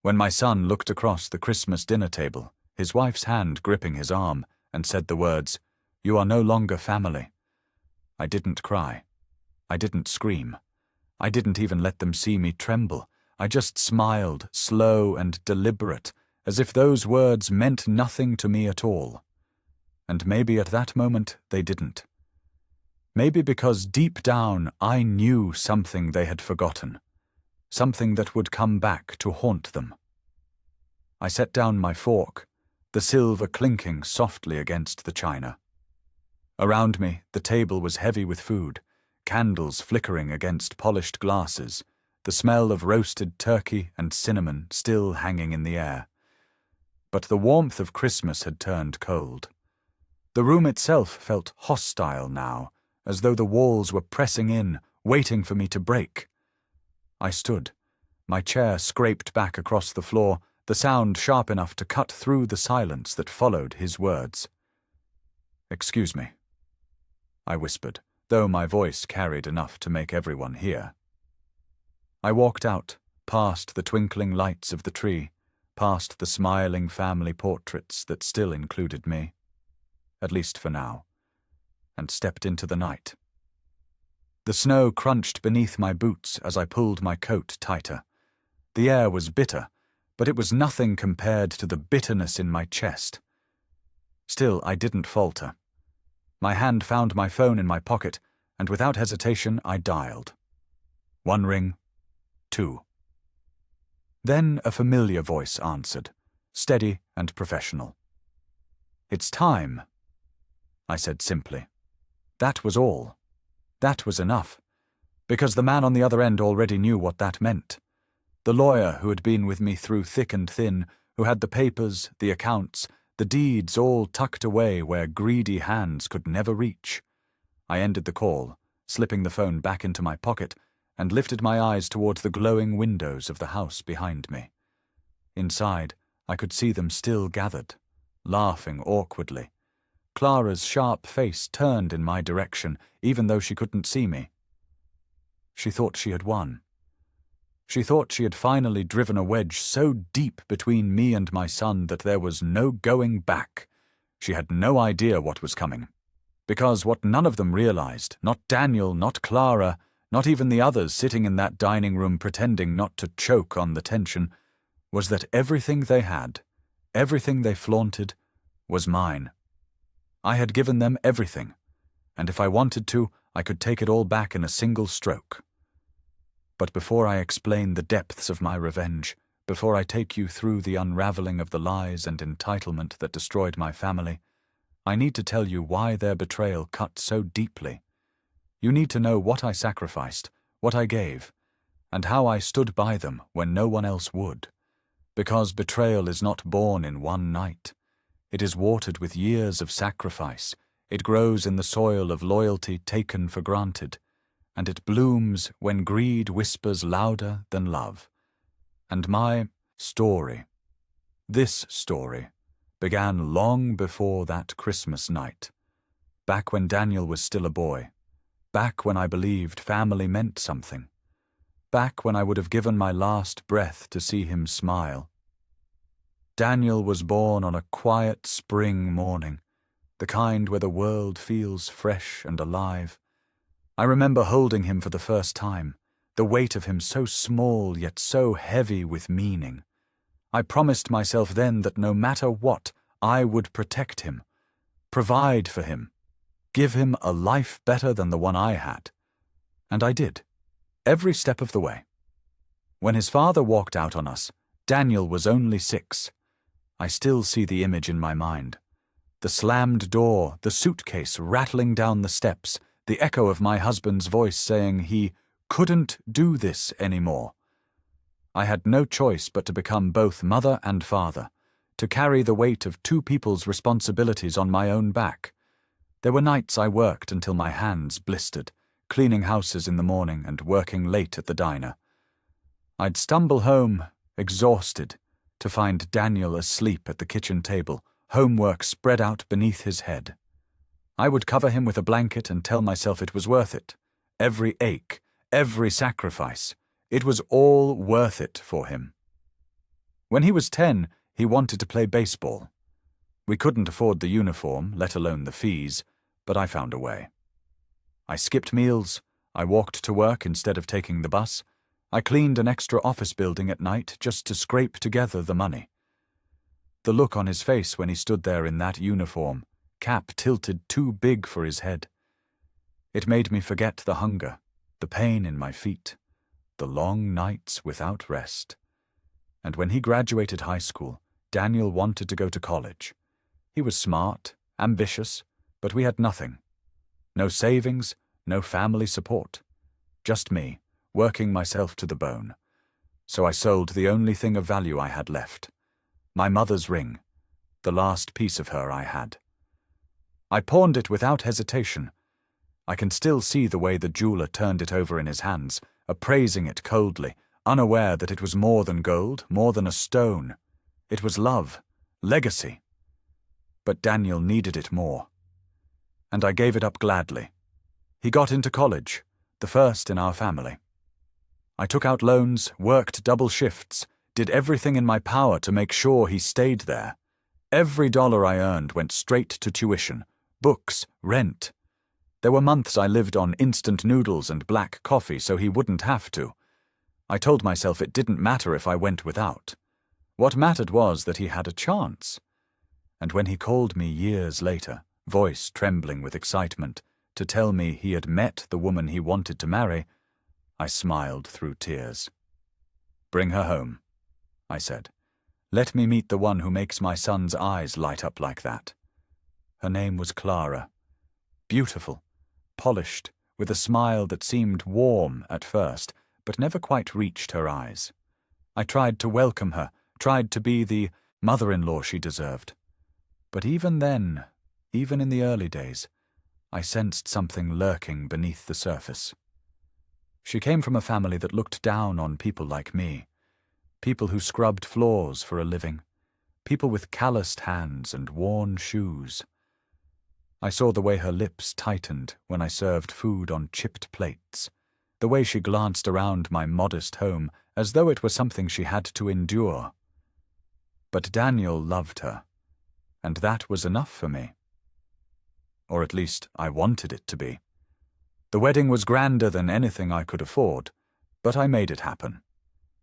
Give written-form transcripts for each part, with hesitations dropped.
When my son looked across the Christmas dinner table, his wife's hand gripping his arm, and said the words, "You are no longer family," I didn't cry. I didn't scream. I didn't even let them see me tremble. I just smiled, slow and deliberate, as if those words meant nothing to me at all. And maybe at that moment they didn't. Maybe because deep down I knew something they had forgotten, something that would come back to haunt them. I set down my fork, the silver clinking softly against the china. Around me, the table was heavy with food, candles flickering against polished glasses, the smell of roasted turkey and cinnamon still hanging in the air. But the warmth of Christmas had turned cold. The room itself felt hostile now, as though the walls were pressing in, waiting for me to break. I stood. My chair scraped back across the floor, the sound sharp enough to cut through the silence that followed his words. "Excuse me," I whispered, though my voice carried enough to make everyone hear. I walked out, past the twinkling lights of the tree, past the smiling family portraits that still included me, at least for now, and stepped into the night. The snow crunched beneath my boots as I pulled my coat tighter. The air was bitter, but it was nothing compared to the bitterness in my chest. Still, I didn't falter. My hand found my phone in my pocket, and without hesitation I dialed. 1 ring, 2. Then a familiar voice answered, steady and professional. "It's time," I said simply. That was all. That was enough, because the man on the other end already knew what that meant. The lawyer who had been with me through thick and thin, who had the papers, the accounts, the deeds all tucked away where greedy hands could never reach. I ended the call, slipping the phone back into my pocket, and lifted my eyes toward the glowing windows of the house behind me. Inside, I could see them still gathered, laughing awkwardly. Clara's sharp face turned in my direction, even though she couldn't see me. She thought she had won. She thought she had finally driven a wedge so deep between me and my son that there was no going back. She had no idea what was coming. Because what none of them realized, not Daniel, not Clara, not even the others sitting in that dining room pretending not to choke on the tension, was that everything they had, everything they flaunted, was mine. I had given them everything, and if I wanted to, I could take it all back in a single stroke. But before I explain the depths of my revenge, before I take you through the unraveling of the lies and entitlement that destroyed my family, I need to tell you why their betrayal cut so deeply. You need to know what I sacrificed, what I gave, and how I stood by them when no one else would. Because betrayal is not born in one night. It is watered with years of sacrifice. It grows in the soil of loyalty taken for granted, and it blooms when greed whispers louder than love. And my story, this story, began long before that Christmas night, back when Daniel was still a boy, back when I believed family meant something, back when I would have given my last breath to see him smile. Daniel was born on a quiet spring morning, the kind where the world feels fresh and alive. I remember holding him for the first time, the weight of him so small yet so heavy with meaning. I promised myself then that no matter what, I would protect him, provide for him, give him a life better than the one I had. And I did, every step of the way. When his father walked out on us, Daniel was only 6. I still see the image in my mind. The slammed door, the suitcase rattling down the steps, the echo of my husband's voice saying he couldn't do this anymore. I had no choice but to become both mother and father, to carry the weight of 2 people's responsibilities on my own back. There were nights I worked until my hands blistered, cleaning houses in the morning and working late at the diner. I'd stumble home, exhausted, to find Daniel asleep at the kitchen table, homework spread out beneath his head. I would cover him with a blanket and tell myself it was worth it. Every ache, every sacrifice, it was all worth it for him. When he was 10, he wanted to play baseball. We couldn't afford the uniform, let alone the fees, but I found a way. I skipped meals, I walked to work instead of taking the bus, I cleaned an extra office building at night just to scrape together the money. The look on his face when he stood there in that uniform, cap tilted too big for his head. It made me forget the hunger, the pain in my feet, the long nights without rest. And when he graduated high school, Daniel wanted to go to college. He was smart, ambitious, but we had nothing. No savings, no family support. Just me, working myself to the bone. So I sold the only thing of value I had left. My mother's ring, the last piece of her I had. I pawned it without hesitation. I can still see the way the jeweler turned it over in his hands, appraising it coldly, unaware that it was more than gold, more than a stone. It was love, legacy. But Daniel needed it more. And I gave it up gladly. He got into college, the first in our family. I took out loans, worked double shifts, did everything in my power to make sure he stayed there. Every dollar I earned went straight to tuition, books, rent. There were months I lived on instant noodles and black coffee so he wouldn't have to. I told myself it didn't matter if I went without. What mattered was that he had a chance. And when he called me years later, voice trembling with excitement, to tell me he had met the woman he wanted to marry, I smiled through tears. "Bring her home," I said. "Let me meet the one who makes my son's eyes light up like that." Her name was Clara. Beautiful, polished, with a smile that seemed warm at first, but never quite reached her eyes. I tried to welcome her, tried to be the mother-in-law she deserved. But even then, even in the early days, I sensed something lurking beneath the surface. She came from a family that looked down on people like me, people who scrubbed floors for a living, people with calloused hands and worn shoes. I saw the way her lips tightened when I served food on chipped plates, the way she glanced around my modest home as though it were something she had to endure. But Daniel loved her, and that was enough for me. Or at least I wanted it to be. The wedding was grander than anything I could afford, but I made it happen.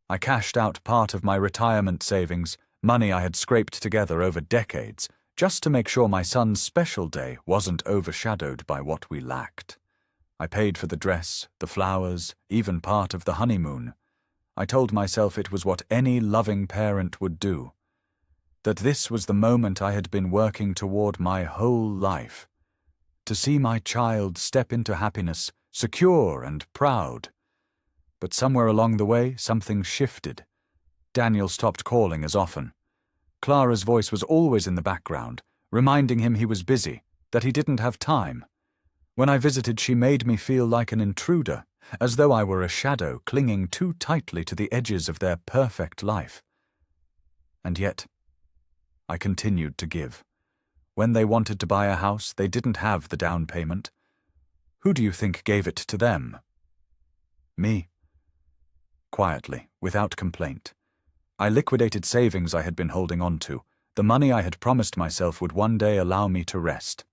I cashed out part of my retirement savings, money I had scraped together over decades, just to make sure my son's special day wasn't overshadowed by what we lacked. I paid for the dress, the flowers, even part of the honeymoon. I told myself it was what any loving parent would do, that this was the moment I had been working toward my whole life. To see my child step into happiness, secure and proud. But somewhere along the way, something shifted. Daniel stopped calling as often. Clara's voice was always in the background, reminding him he was busy, that he didn't have time. When I visited, she made me feel like an intruder, as though I were a shadow clinging too tightly to the edges of their perfect life. And yet, I continued to give. When they wanted to buy a house, they didn't have the down payment. Who do you think gave it to them? Me. Quietly, without complaint. I liquidated savings I had been holding on to, the money I had promised myself would one day allow me to rest.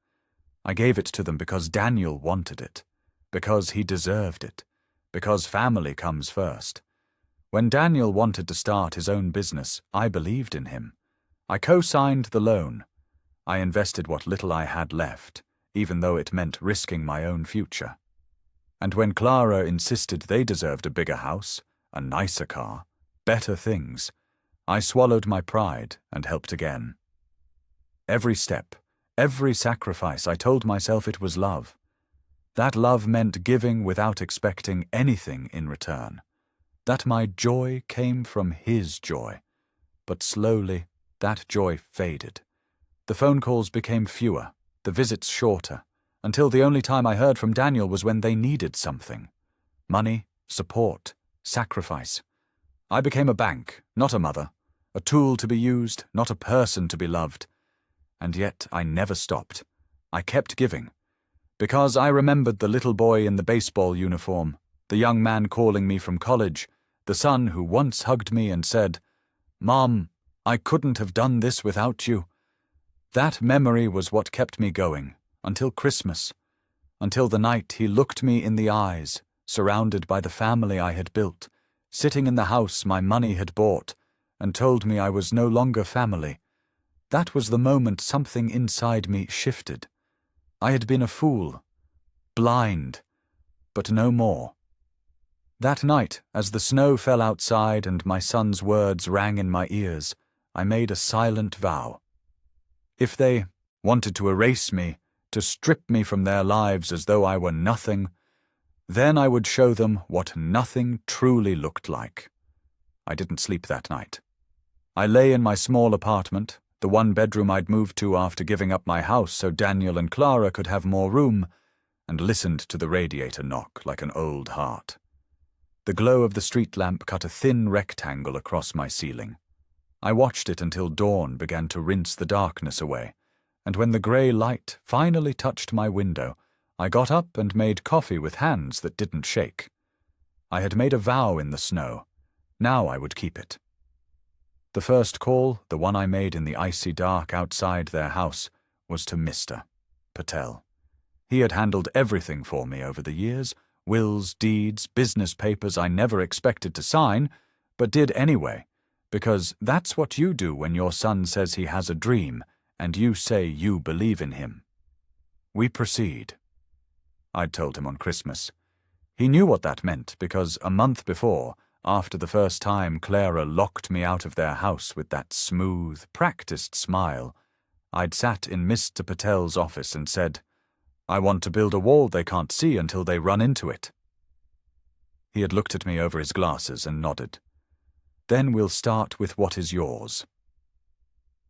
I gave it to them because Daniel wanted it, because he deserved it, because family comes first. When Daniel wanted to start his own business, I believed in him. I co-signed the loan. I invested what little I had left, even though it meant risking my own future. And when Clara insisted they deserved a bigger house, a nicer car, better things, I swallowed my pride and helped again. Every step, every sacrifice, I told myself it was love. That love meant giving without expecting anything in return. That my joy came from his joy. But slowly, that joy faded. The phone calls became fewer, the visits shorter, until the only time I heard from Daniel was when they needed something. Money, support, sacrifice. I became a bank, not a mother, a tool to be used, not a person to be loved. And yet I never stopped. I kept giving. Because I remembered the little boy in the baseball uniform, the young man calling me from college, the son who once hugged me and said, Mom, I couldn't have done this without you. That memory was what kept me going, until Christmas, until the night he looked me in the eyes, surrounded by the family I had built, sitting in the house my money had bought, and told me I was no longer family. That was the moment something inside me shifted. I had been a fool, blind, but no more. That night, as the snow fell outside and my son's words rang in my ears, I made a silent vow. If they wanted to erase me, to strip me from their lives as though I were nothing, then I would show them what nothing truly looked like. I didn't sleep that night. I lay in my small apartment, the one bedroom I'd moved to after giving up my house so Daniel and Clara could have more room, and listened to the radiator knock like an old heart. The glow of the street lamp cut a thin rectangle across my ceiling. I watched it until dawn began to rinse the darkness away, and when the grey light finally touched my window, I got up and made coffee with hands that didn't shake. I had made a vow in the snow. Now I would keep it. The first call, the one I made in the icy dark outside their house, was to Mr. Patel. He had handled everything for me over the years, wills, deeds, business papers I never expected to sign, but did anyway, because that's what you do when your son says he has a dream, and you say you believe in him. We proceed. I'd told him on Christmas. He knew what that meant, because a month before, after the first time Clara locked me out of their house with that smooth, practiced smile, I'd sat in Mr. Patel's office and said, "I want to build a wall they can't see until they run into it." He had looked at me over his glasses and nodded. "Then we'll start with what is yours."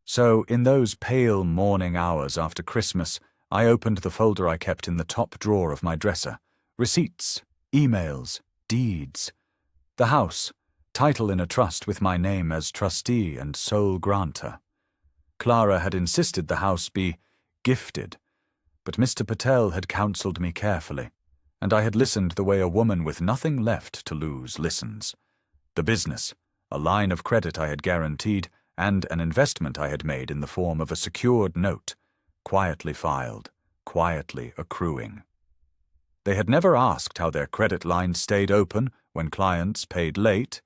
So, in those pale morning hours after Christmas, I opened the folder I kept in the top drawer of my dresser. Receipts, emails, deeds. The house, title in a trust with my name as trustee and sole grantor. Clara had insisted the house be gifted, but Mr. Patel had counselled me carefully, and I had listened the way a woman with nothing left to lose listens. The business, a line of credit I had guaranteed, and an investment I had made in the form of a secured note, quietly filed, quietly accruing. They had never asked how their credit lines stayed open when clients paid late,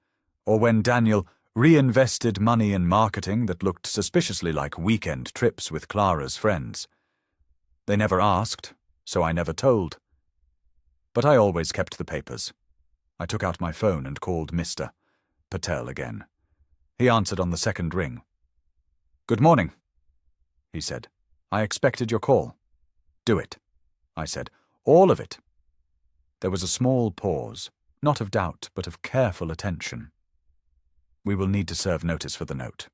or when Daniel reinvested money in marketing that looked suspiciously like weekend trips with Clara's friends. They never asked, so I never told. But I always kept the papers. I took out my phone and called Mr. Patel again. He answered on the second ring. "Good morning," he said. "I expected your call." "Do it," I said. "All of it." There was a small pause, not of doubt, but of careful attention. "We will need to serve notice for the note.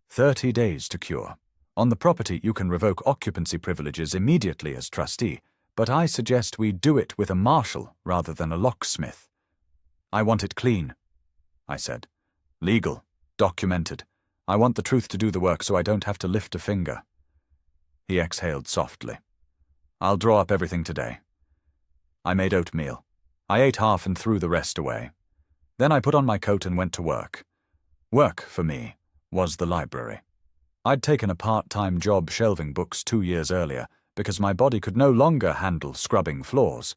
30 days to cure. On the property you can revoke occupancy privileges immediately as trustee, but I suggest we do it with a marshal rather than a locksmith." "I want it clean," I said. "Legal, documented. I want the truth to do the work so I don't have to lift a finger." He exhaled softly. "I'll draw up everything today." I made oatmeal. I ate half and threw the rest away. Then I put on my coat and went to work. Work, for me, was the library. I'd taken a part-time job shelving books 2 years earlier because my body could no longer handle scrubbing floors,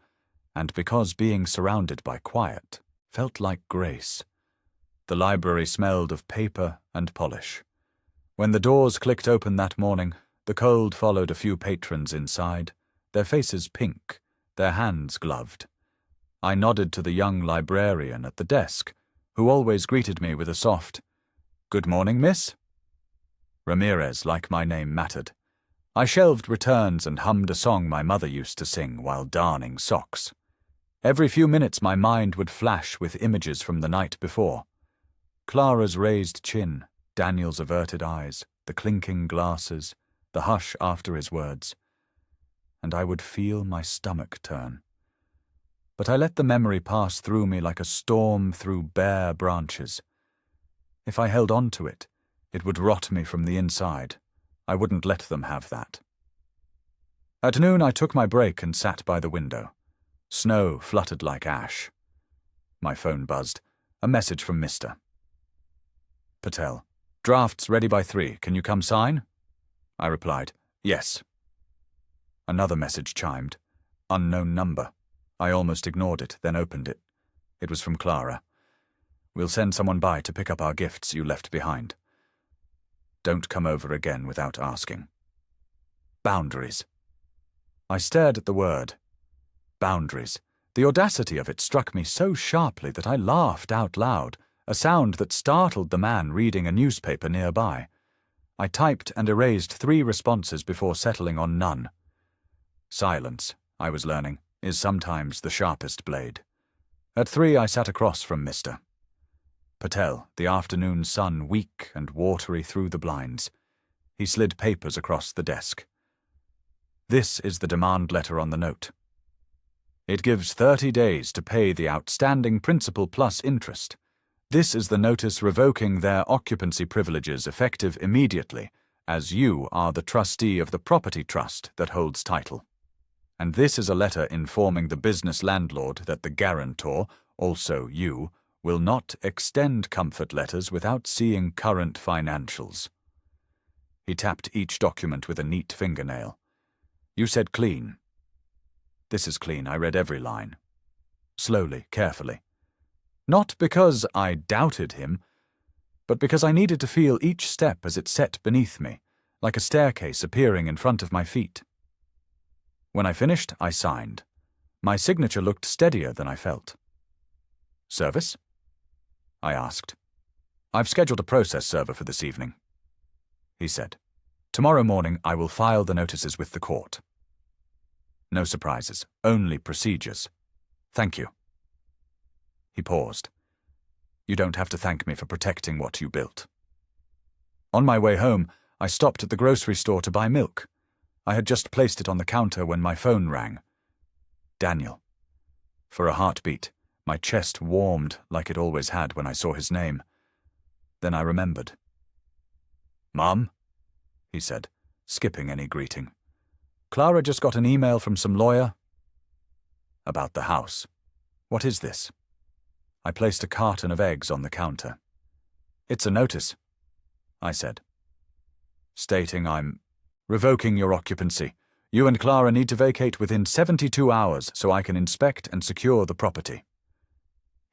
and because being surrounded by quiet felt like grace. The library smelled of paper and polish. When the doors clicked open that morning, the cold followed a few patrons inside, their faces pink, their hands gloved. I nodded to the young librarian at the desk, who always greeted me with a soft, "Good morning, miss." Ramirez, like my name, mattered. I shelved returns and hummed a song my mother used to sing while darning socks. Every few minutes my mind would flash with images from the night before. Clara's raised chin, Daniel's averted eyes, the clinking glasses, the hush after his words. And I would feel my stomach turn. But I let the memory pass through me like a storm through bare branches. If I held on to it, it would rot me from the inside. I wouldn't let them have that. At noon I took my break and sat by the window. Snow fluttered like ash. My phone buzzed. A message from Mr. Patel. Drafts ready by 3. Can you come sign? I replied, yes. Another message chimed. Unknown number. I almost ignored it, then opened it. It was from Clara. We'll send someone by to pick up our gifts you left behind. Don't come over again without asking. Boundaries. I stared at the word. Boundaries. The audacity of it struck me so sharply that I laughed out loud, a sound that startled the man reading a newspaper nearby. I typed and erased 3 responses before settling on none. Silence, I was learning, is sometimes the sharpest blade. At 3 I sat across from Mr. Patel, the afternoon sun weak and watery through the blinds. He slid papers across the desk. This is the demand letter on the note. It gives 30 days to pay the outstanding principal plus interest. This is the notice revoking their occupancy privileges effective immediately, as you are the trustee of the property trust that holds title. And this is a letter informing the business landlord that the guarantor, also you, will not extend comfort letters without seeing current financials. He tapped each document with a neat fingernail. You said clean. This is clean. I read every line. Slowly, carefully. Not because I doubted him, but because I needed to feel each step as it set beneath me, like a staircase appearing in front of my feet. When I finished, I signed. My signature looked steadier than I felt. Service? I asked. I've scheduled a process server for this evening. He said. Tomorrow morning I will file the notices with the court. No surprises, only procedures. Thank you. He paused. You don't have to thank me for protecting what you built. On my way home, I stopped at the grocery store to buy milk. I had just placed it on the counter when my phone rang. Daniel. For a heartbeat, my chest warmed like it always had when I saw his name. Then I remembered. Mom, he said, skipping any greeting. Clara just got an email from some lawyer. About the house. What is this? I placed a carton of eggs on the counter. It's a notice, I said. Stating I'm revoking your occupancy. You and Clara need to vacate within 72 hours so I can inspect and secure the property.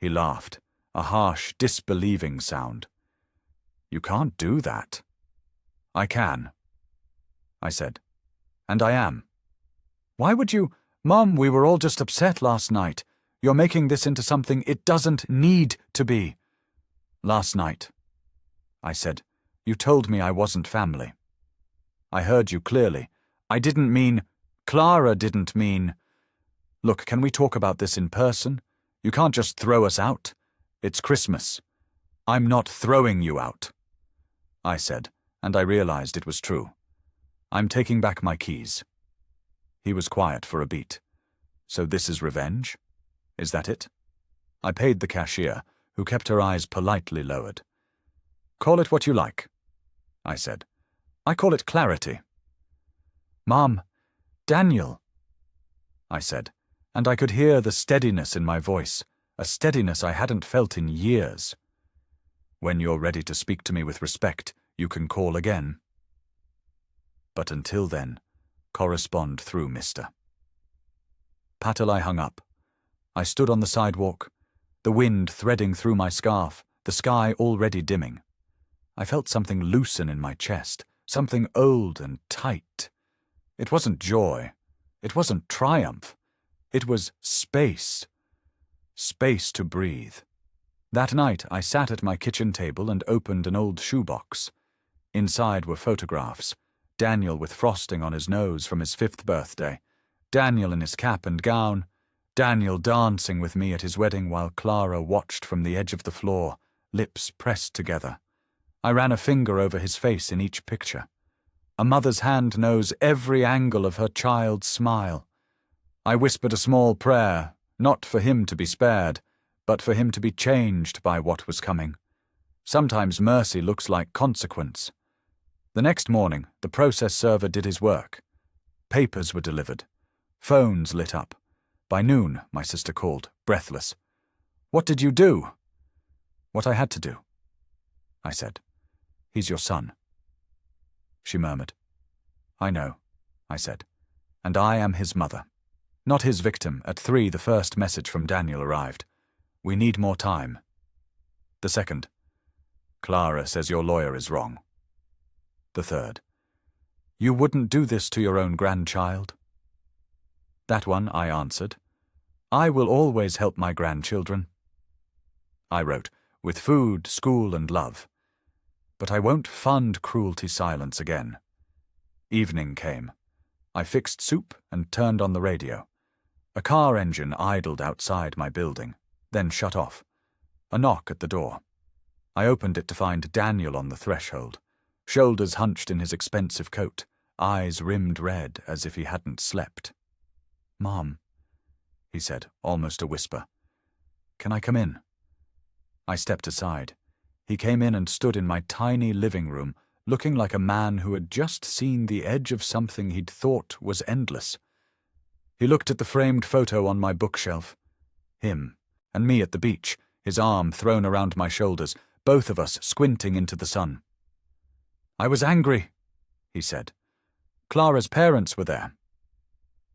He laughed, a harsh, disbelieving sound. You can't do that. I can, I said. And I am. Why would you? Mum, we were all just upset last night. You're making this into something it doesn't need to be. Last night, I said, you told me I wasn't family. I heard you clearly. I didn't mean, Clara didn't mean. Look, can we talk about this in person? You can't just throw us out. It's Christmas. I'm not throwing you out, I said, and I realized it was true. I'm taking back my keys. He was quiet for a beat. So this is revenge? Is that it? I paid the cashier, who kept her eyes politely lowered. Call it what you like, I said. I call it clarity. Mom, Daniel, I said, and I could hear the steadiness in my voice, a steadiness I hadn't felt in years. When you're ready to speak to me with respect, you can call again. But until then, correspond through Mr. Patel, I hung up. I stood on the sidewalk, the wind threading through my scarf, the sky already dimming. I felt something loosen in my chest, something old and tight. It wasn't joy. It wasn't triumph. It was space. Space to breathe. That night, I sat at my kitchen table and opened an old shoebox. Inside were photographs. Daniel with frosting on his nose from his 5th birthday. Daniel in his cap and gown. Daniel dancing with me at his wedding while Clara watched from the edge of the floor, lips pressed together. I ran a finger over his face in each picture. A mother's hand knows every angle of her child's smile. I whispered a small prayer, not for him to be spared, but for him to be changed by what was coming. Sometimes mercy looks like consequence. The next morning, the process server did his work. Papers were delivered. Phones lit up. By noon, my sister called, breathless. What did you do? What I had to do. I said. "He's your son." She murmured. "I know," I said, "and I am his mother. Not his victim. At 3, the first message from Daniel arrived. We need more time. The second, Clara says your lawyer is wrong. The third, you wouldn't do this to your own grandchild. That one, I answered. I will always help my grandchildren. I wrote, with food, school, and love. But I won't fund cruelty silence again. Evening came. I fixed soup and turned on the radio. A car engine idled outside my building, then shut off. A knock at the door. I opened it to find Daniel on the threshold, shoulders hunched in his expensive coat, eyes rimmed red as if he hadn't slept. "Mom," he said, almost a whisper. "Can I come in?" I stepped aside. He came in and stood in my tiny living room, looking like a man who had just seen the edge of something he'd thought was endless. He looked at the framed photo on my bookshelf. Him, and me at the beach, his arm thrown around my shoulders, both of us squinting into the sun. "I was angry," he said. "Clara's parents were there.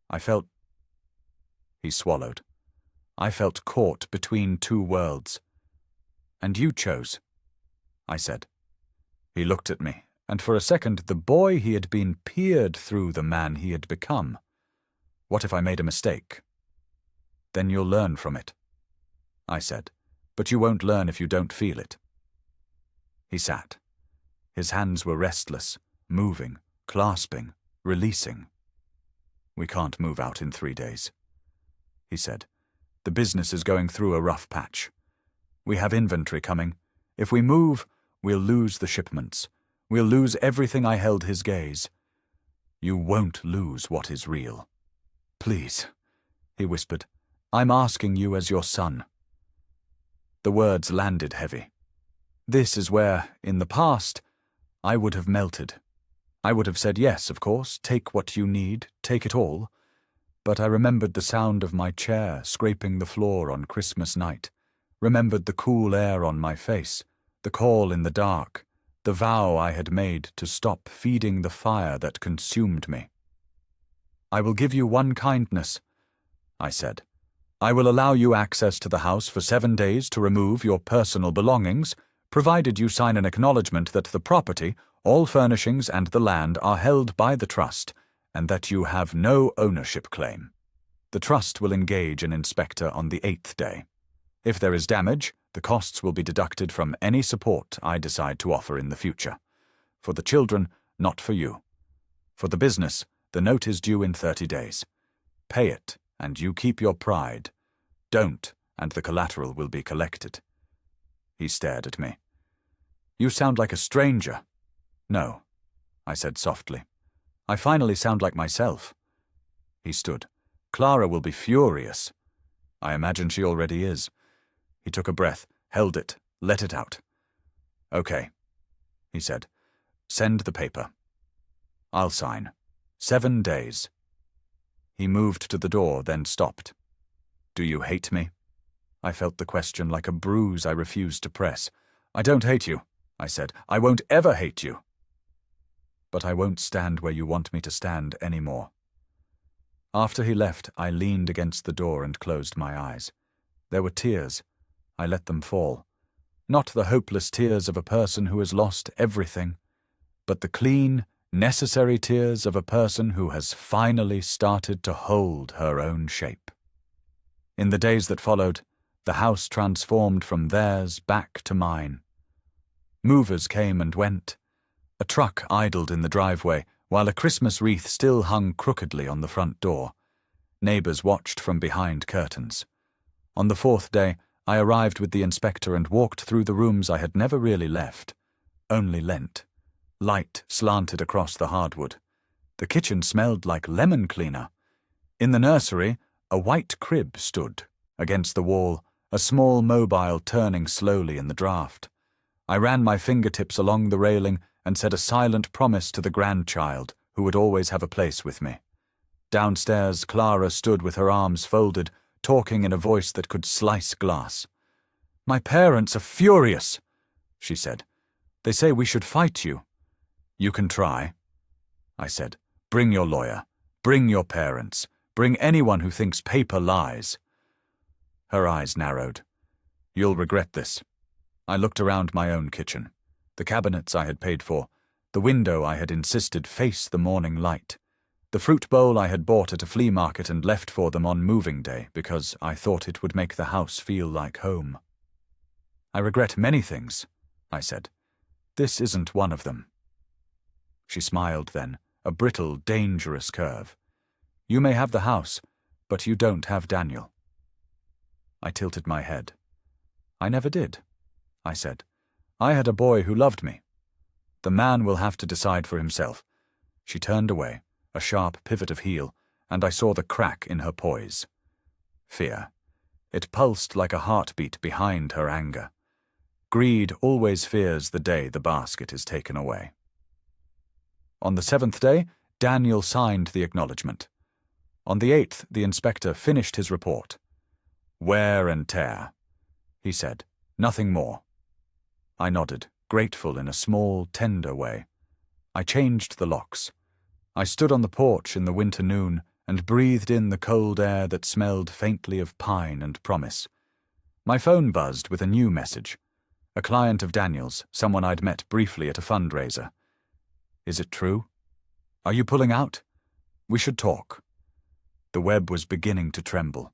I felt—" He swallowed. I felt caught between two worlds. "And you chose," I said. He looked at me, and for a second the boy he had been peered through the man he had become. What if I made a mistake? "Then you'll learn from it," I said, "but you won't learn if you don't feel it." He sat. His hands were restless, moving, clasping, releasing. "We can't move out in 3 days," he said. "The business is going through a rough patch. We have inventory coming. If we move, we'll lose the shipments. We'll lose everything." I held his gaze. "You won't lose what is real. Please," he whispered. "I'm asking you as your son." The words landed heavy. This is where, in the past, I would have melted. I would have said yes, of course, take what you need, take it all. But I remembered the sound of my chair scraping the floor on Christmas night, remembered the cool air on my face, the call in the dark, the vow I had made to stop feeding the fire that consumed me. "I will give you one kindness," I said. "I will allow you access to the house for 7 days to remove your personal belongings, provided you sign an acknowledgement that the property, all furnishings, and the land are held by the trust, and that you have no ownership claim. The trust will engage an inspector on the 8th day. If there is damage, the costs will be deducted from any support I decide to offer in the future. For the children, not for you. For the business, the note is due in 30 days. Pay it, and you keep your pride. Don't, and the collateral will be collected." He stared at me. "You sound like a stranger." "No," I said softly. "I finally sound like myself." He stood. "Clara will be furious." "I imagine she already is." He took a breath, held it, let it out. "Okay," he said. "Send the paper. I'll sign. 7 days. He moved to the door, then stopped. "Do you hate me?" I felt the question like a bruise I refused to press. "I don't hate you," I said. "I won't ever hate you. But I won't stand where you want me to stand anymore." After he left, I leaned against the door and closed my eyes. There were tears. I let them fall. Not the hopeless tears of a person who has lost everything, but the clean, necessary tears of a person who has finally started to hold her own shape. In the days that followed, the house transformed from theirs back to mine. Movers came and went. A truck idled in the driveway, while a Christmas wreath still hung crookedly on the front door. Neighbors watched from behind curtains. On the 4th day, I arrived with the inspector and walked through the rooms I had never really left, only lent. Light slanted across the hardwood. The kitchen smelled like lemon cleaner. In the nursery, a white crib stood. Against the wall, a small mobile turning slowly in the draught. I ran my fingertips along the railing and said a silent promise to the grandchild who would always have a place with me. Downstairs, Clara stood with her arms folded, talking in a voice that could slice glass. "My parents are furious," she said. They say we should fight you. You can try, I said. Bring your lawyer. Bring your parents. Bring anyone who thinks paper lies. Her eyes narrowed. You'll regret this. I looked around my own kitchen. The cabinets I had paid for, the window I had insisted face the morning light, the fruit bowl I had bought at a flea market and left for them on moving day because I thought it would make the house feel like home. I regret many things, I said. This isn't one of them. She smiled then, a brittle, dangerous curve. You may have the house, but you don't have Daniel. I tilted my head. I never did, I said. I had a boy who loved me. The man will have to decide for himself. She turned away, a sharp pivot of heel, and I saw the crack in her poise. Fear. It pulsed like a heartbeat behind her anger. Greed always fears the day the basket is taken away. On the 7th day, Daniel signed the acknowledgement. On the 8th, the inspector finished his report. Wear and tear, he said. Nothing more. I nodded, grateful in a small, tender way. I changed the locks. I stood on the porch in the winter noon and breathed in the cold air that smelled faintly of pine and promise. My phone buzzed with a new message. A client of Daniel's, someone I'd met briefly at a fundraiser. Is it true? Are you pulling out? We should talk. The web was beginning to tremble.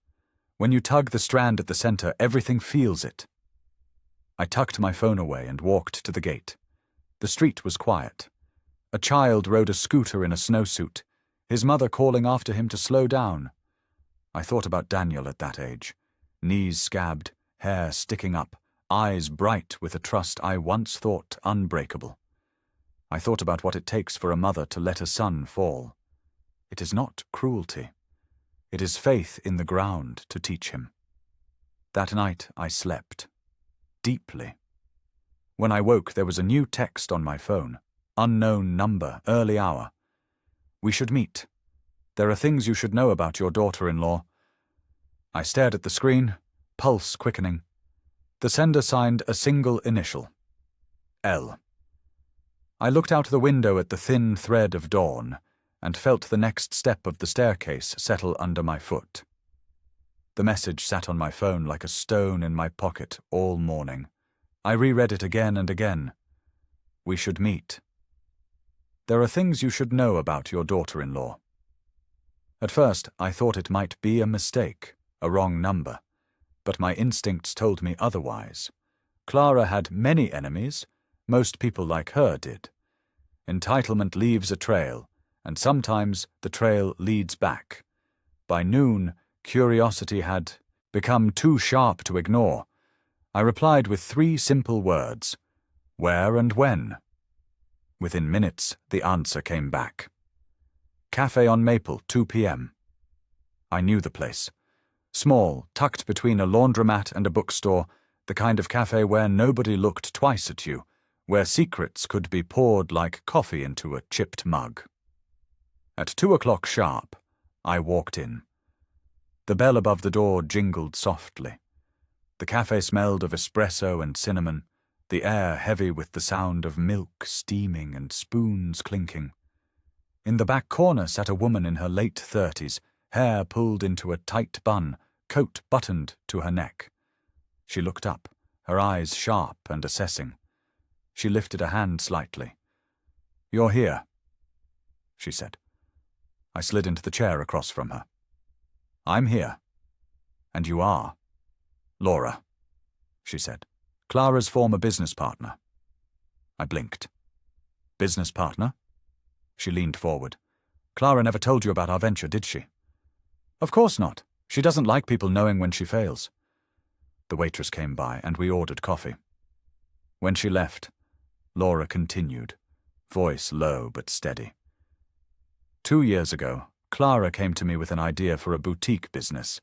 When you tug the strand at the center, everything feels it. I tucked my phone away and walked to the gate. The street was quiet. A child rode a scooter in a snowsuit, his mother calling after him to slow down. I thought about Daniel at that age. Knees scabbed, hair sticking up, eyes bright with a trust I once thought unbreakable. I thought about what it takes for a mother to let a son fall. It is not cruelty. It is faith in the ground to teach him. That night I slept. Deeply. When I woke, there was a new text on my phone. Unknown number, early hour. We should meet. There are things you should know about your daughter-in-law. I stared at the screen, pulse quickening. The sender signed a single initial. L. I looked out the window at the thin thread of dawn and felt the next step of the staircase settle under my foot. The message sat on my phone like a stone in my pocket all morning. I reread it again and again. We should meet. There are things you should know about your daughter-in-law. At first, I thought it might be a mistake, a wrong number, but my instincts told me otherwise. Clara had many enemies. Most people like her did. Entitlement leaves a trail, and sometimes the trail leads back. By noon, curiosity had become too sharp to ignore. I replied with 3 simple words. Where and when? Within minutes, the answer came back. Cafe on Maple, 2 p.m. I knew the place. Small, tucked between a laundromat and a bookstore, the kind of cafe where nobody looked twice at you, where secrets could be poured like coffee into a chipped mug. At 2 o'clock sharp, I walked in. The bell above the door jingled softly. The cafe smelled of espresso and cinnamon, the air heavy with the sound of milk steaming and spoons clinking. In the back corner sat a woman in her late 30s, hair pulled into a tight bun, coat buttoned to her neck. She looked up, her eyes sharp and assessing. She lifted a hand slightly. You're here, she said. I slid into the chair across from her. I'm here. And you are. Laura, she said. Clara's former business partner. I blinked. Business partner? She leaned forward. Clara never told you about our venture, did she? Of course not. She doesn't like people knowing when she fails. The waitress came by, and we ordered coffee. When she left, Laura continued, voice low but steady. 2 years ago, Clara came to me with an idea for a boutique business.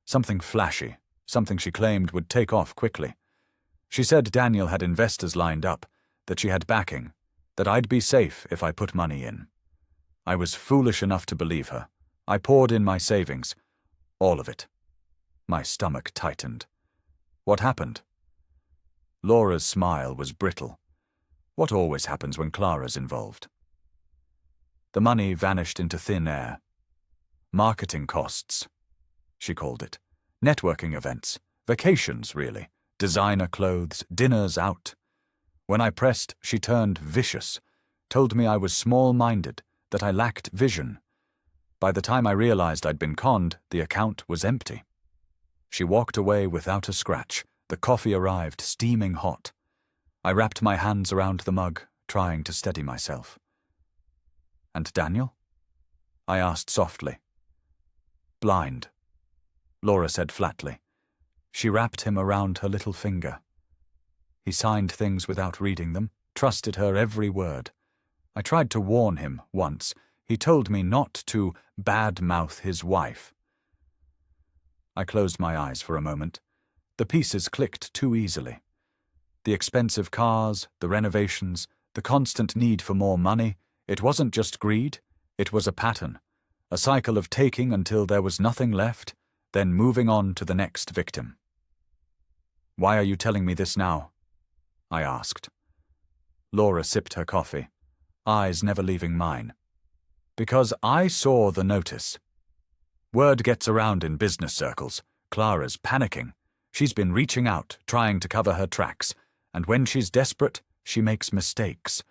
Something flashy, something she claimed would take off quickly. She said Daniel had investors lined up, that she had backing, that I'd be safe if I put money in. I was foolish enough to believe her. I poured in my savings. All of it. My stomach tightened. What happened? Laura's smile was brittle. What always happens when Clara's involved? The money vanished into thin air. Marketing costs, she called it. Networking events. Vacations, really. Designer clothes, dinners out. When I pressed, she turned vicious, told me I was small-minded, that I lacked vision. By the time I realized I'd been conned, the account was empty. She walked away without a scratch. The coffee arrived, steaming hot. I wrapped my hands around the mug, trying to steady myself. And Daniel? I asked softly. Blind, Laura said flatly. She wrapped him around her little finger. He signed things without reading them, trusted her every word. I tried to warn him once. He told me not to bad-mouth his wife. I closed my eyes for a moment. The pieces clicked too easily. The expensive cars, the renovations, the constant need for more money. It wasn't just greed, it was a pattern. A cycle of taking until there was nothing left, then moving on to the next victim. Why are you telling me this now? I asked. Laura sipped her coffee, eyes never leaving mine. Because I saw the notice. Word gets around in business circles. Clara's panicking. She's been reaching out, trying to cover her tracks, and when she's desperate, she makes mistakes.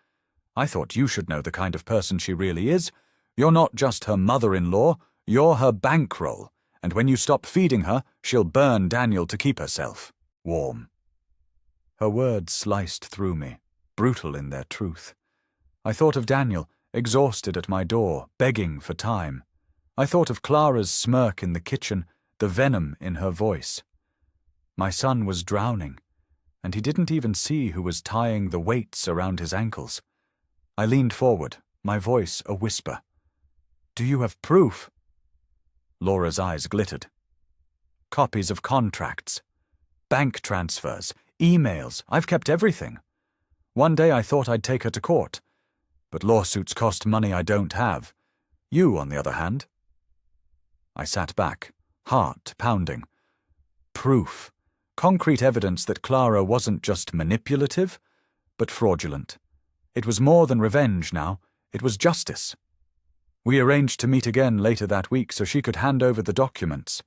I thought you should know the kind of person she really is. You're not just her mother-in-law, you're her bankroll, and when you stop feeding her, she'll burn Daniel to keep herself warm. Her words sliced through me, brutal in their truth. I thought of Daniel, exhausted at my door, begging for time. I thought of Clara's smirk in the kitchen, the venom in her voice. My son was drowning, and he didn't even see who was tying the weights around his ankles. I leaned forward, my voice a whisper. Do you have proof? Laura's eyes glittered. Copies of contracts, bank transfers, emails. I've kept everything. One day I thought I'd take her to court, but lawsuits cost money I don't have. You, on the other hand. I sat back, heart pounding. Proof. Concrete evidence that Clara wasn't just manipulative, but fraudulent. It was more than revenge now. It was justice. We arranged to meet again later that week so she could hand over the documents.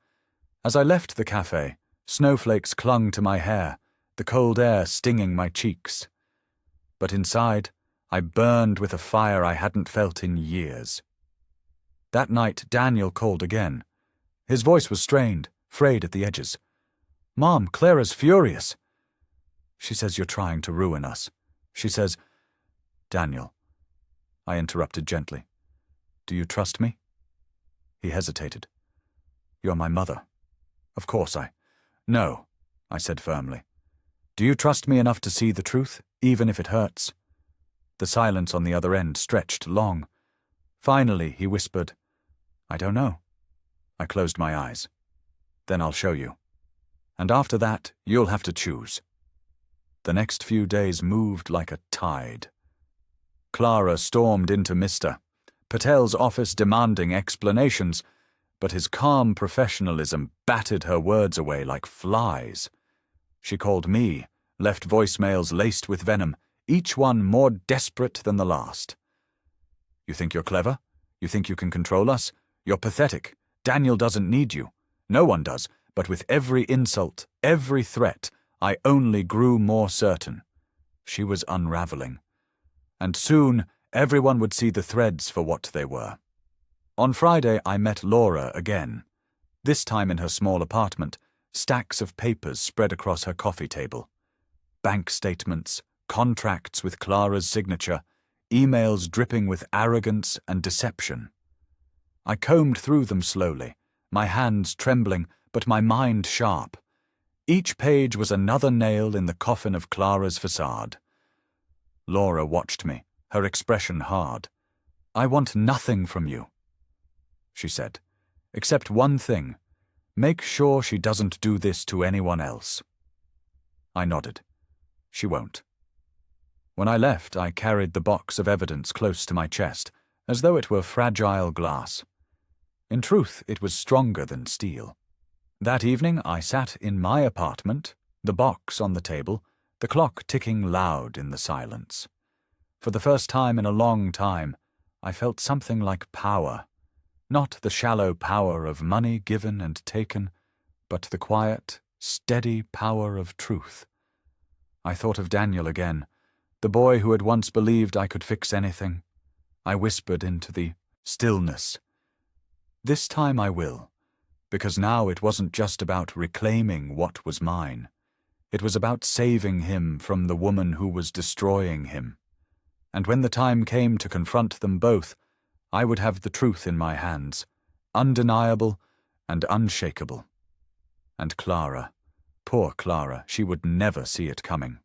As I left the cafe, snowflakes clung to my hair, the cold air stinging my cheeks. But inside, I burned with a fire I hadn't felt in years. That night, Daniel called again. His voice was strained, frayed at the edges. Mom, Clara's furious. She says you're trying to ruin us. She says, Daniel, I interrupted gently. Do you trust me? He hesitated. You're my mother. Of course No, I said firmly. Do you trust me enough to see the truth, even if it hurts? The silence on the other end stretched long. Finally, he whispered, I don't know. I closed my eyes. Then I'll show you. And after that, you'll have to choose. The next few days moved like a tide. Clara stormed into Mr. Patel's office demanding explanations, but his calm professionalism battered her words away like flies. She called me, left voicemails laced with venom, each one more desperate than the last. You think you're clever? You think you can control us? You're pathetic. Daniel doesn't need you. No one does, but with every insult, every threat, I only grew more certain. She was unraveling. And soon, everyone would see the threads for what they were. On Friday, I met Laura again. This time in her small apartment, stacks of papers spread across her coffee table. Bank statements, contracts with Clara's signature, emails dripping with arrogance and deception. I combed through them slowly, my hands trembling, but my mind sharp. Each page was another nail in the coffin of Clara's facade. Laura watched me, her expression hard. I want nothing from you, she said, except one thing. Make sure she doesn't do this to anyone else. I nodded. She won't. When I left, I carried the box of evidence close to my chest, as though it were fragile glass. In truth, it was stronger than steel. That evening, I sat in my apartment, the box on the table, the clock ticking loud in the silence. For the first time in a long time, I felt something like power. Not the shallow power of money given and taken, but the quiet, steady power of truth. I thought of Daniel again, the boy who had once believed I could fix anything. I whispered into the stillness, "This time I will," because now it wasn't just about reclaiming what was mine. It was about saving him from the woman who was destroying him. And when the time came to confront them both, I would have the truth in my hands, undeniable and unshakable. And Clara, poor Clara, she would never see it coming.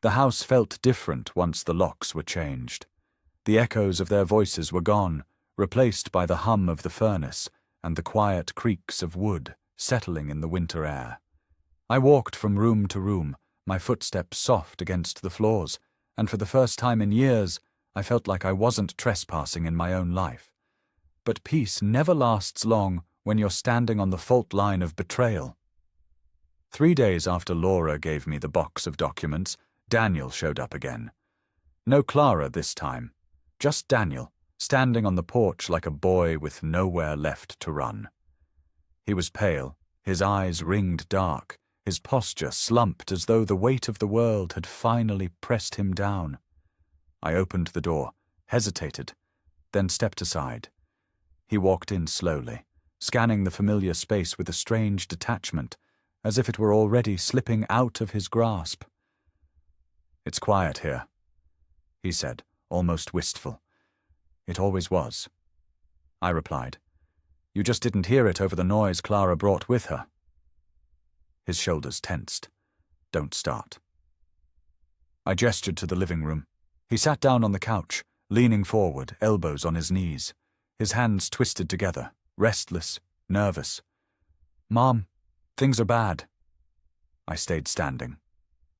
The house felt different once the locks were changed. The echoes of their voices were gone, replaced by the hum of the furnace and the quiet creaks of wood settling in the winter air. I walked from room to room, my footsteps soft against the floors, and for the first time in years, I felt like I wasn't trespassing in my own life. But peace never lasts long when you're standing on the fault line of betrayal. 3 days after Laura gave me the box of documents, Daniel showed up again. No Clara this time, just Daniel, standing on the porch like a boy with nowhere left to run. He was pale, his eyes ringed dark, his posture slumped as though the weight of the world had finally pressed him down. I opened the door, hesitated, then stepped aside. He walked in slowly, scanning the familiar space with a strange detachment, as if it were already slipping out of his grasp. "It's quiet here," he said, almost wistful. "It always was," I replied. "You just didn't hear it over the noise Clara brought with her." His shoulders tensed. "Don't start." I gestured to the living room. He sat down on the couch, leaning forward, elbows on his knees, his hands twisted together, restless, nervous. "Mom, things are bad." I stayed standing.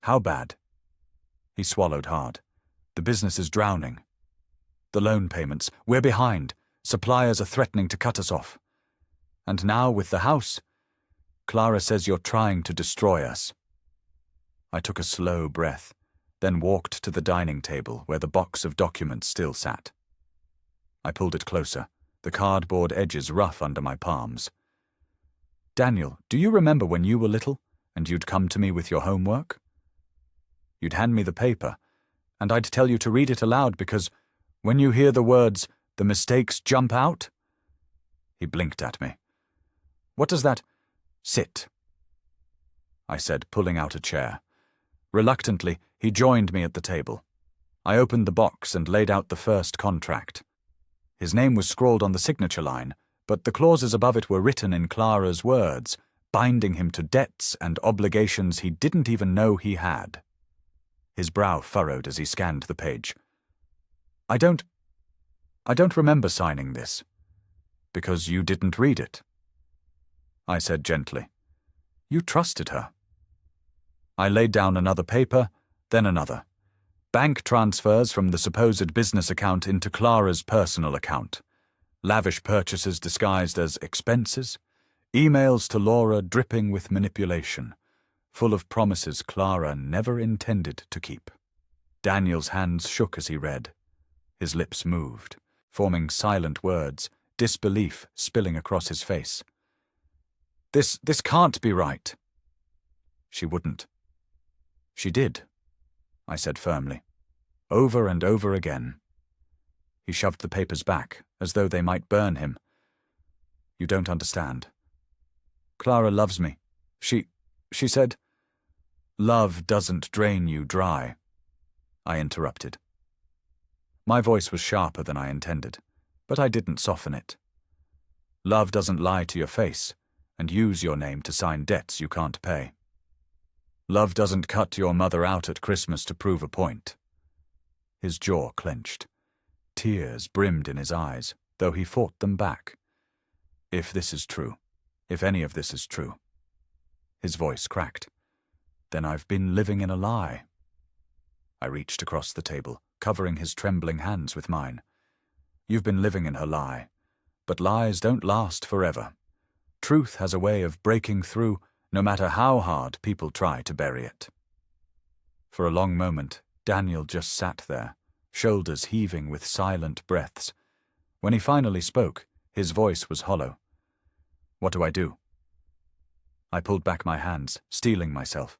"How bad?" He swallowed hard. "The business is drowning. The loan payments, we're behind. Suppliers are threatening to cut us off. And now with the house, Clara says you're trying to destroy us." I took a slow breath, then walked to the dining table where the box of documents still sat. I pulled it closer, the cardboard edges rough under my palms. "Daniel, do you remember when you were little and you'd come to me with your homework? You'd hand me the paper, and I'd tell you to read it aloud because when you hear the words, 'the mistakes jump out'?" He blinked at me. "What does that—" "Sit," I said, pulling out a chair. Reluctantly, he joined me at the table. I opened the box and laid out the first contract. His name was scrawled on the signature line, but the clauses above it were written in Clara's words, binding him to debts and obligations he didn't even know he had. His brow furrowed as he scanned the page. I don't remember signing this." "Because you didn't read it," I said gently. "You trusted her." I laid down another paper, then another. Bank transfers from the supposed business account into Clara's personal account. Lavish purchases disguised as expenses. Emails to Laura dripping with manipulation, full of promises Clara never intended to keep. Daniel's hands shook as he read. His lips moved, forming silent words, disbelief spilling across his face. This can't be right." She wouldn't. "She did," I said firmly, over and over again. He shoved the papers back, as though they might burn him. "You don't understand. Clara loves me. She said—" "Love doesn't drain you dry," I interrupted. My voice was sharper than I intended, but I didn't soften it. "Love doesn't lie to your face and use your name to sign debts you can't pay. Love doesn't cut your mother out at Christmas to prove a point." His jaw clenched. Tears brimmed in his eyes, though he fought them back. "If this is true, if any of this is true," his voice cracked, "then I've been living in a lie." I reached across the table, covering his trembling hands with mine. "You've been living in her lie, but lies don't last forever. Truth has a way of breaking through, no matter how hard people try to bury it." For a long moment, Daniel just sat there, shoulders heaving with silent breaths. When he finally spoke, his voice was hollow. "What do I do?" I pulled back my hands, steeling myself.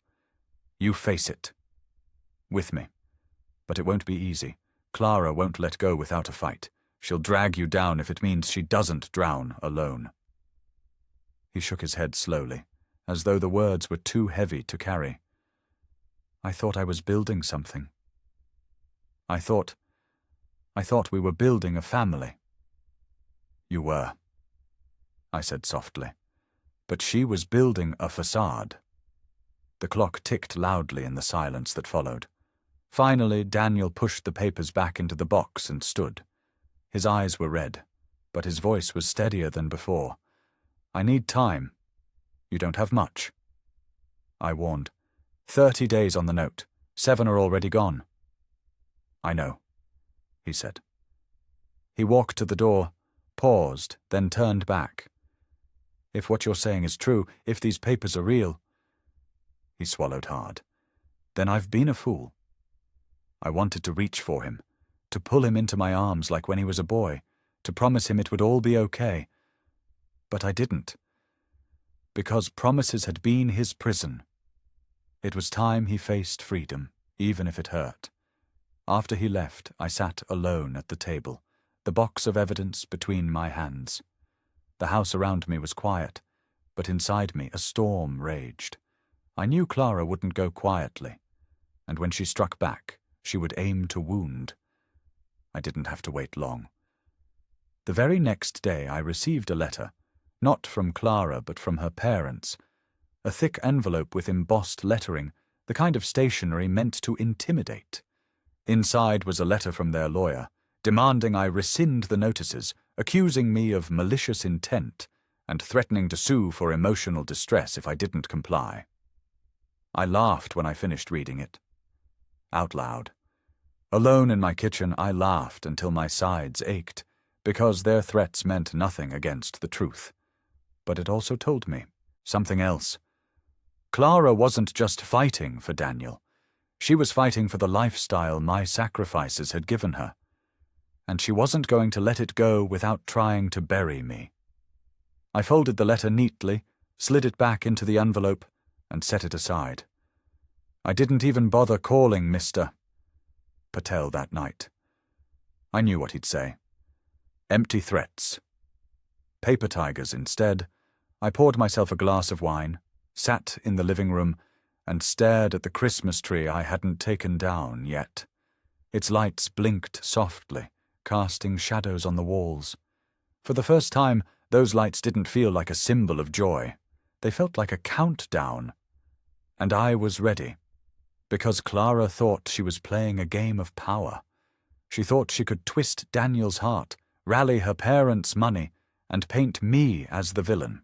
"You face it. With me. But it won't be easy. Clara won't let go without a fight. She'll drag you down if it means she doesn't drown alone." He shook his head slowly, as though the words were too heavy to carry. "I thought I was building something. I thought we were building a family." "You were," I said softly. "But she was building a facade." The clock ticked loudly in the silence that followed. Finally, Daniel pushed the papers back into the box and stood. His eyes were red, but his voice was steadier than before. "I need time. You don't have much." I warned. 30 days on the note. 7 are already gone." "I know," he said. He walked to the door, paused, then turned back. "If what you're saying is true, if these papers are real—" He swallowed hard. "Then I've been a fool. I wanted to reach for him, to pull him into my arms like when he was a boy, to promise him it would all be okay. But I didn't. Because promises had been his prison. It was time he faced freedom, even if it hurt. After he left, I sat alone at the table, the box of evidence between my hands. The house around me was quiet, but inside me a storm raged. I knew Clara wouldn't go quietly, and when she struck back, she would aim to wound. I didn't have to wait long. The very next day I received a letter, not from Clara but from her parents, a thick envelope with embossed lettering, the kind of stationery meant to intimidate. Inside was a letter from their lawyer, demanding I rescind the notices, accusing me of malicious intent, and threatening to sue for emotional distress if I didn't comply. I laughed when I finished reading it. Out loud. Alone in my kitchen, I laughed until my sides ached, because their threats meant nothing against the truth. But it also told me something else. Clara wasn't just fighting for Daniel. She was fighting for the lifestyle my sacrifices had given her. And she wasn't going to let it go without trying to bury me. I folded the letter neatly, slid it back into the envelope, and set it aside. I didn't even bother calling Mr. Patel that night. I knew what he'd say. Empty threats. Paper tigers instead. I poured myself a glass of wine, sat in the living room, and stared at the Christmas tree I hadn't taken down yet. Its lights blinked softly, casting shadows on the walls. For the first time, those lights didn't feel like a symbol of joy. They felt like a countdown. And I was ready, because Clara thought she was playing a game of power. She thought she could twist Daniel's heart, rally her parents' money, and paint me as the villain.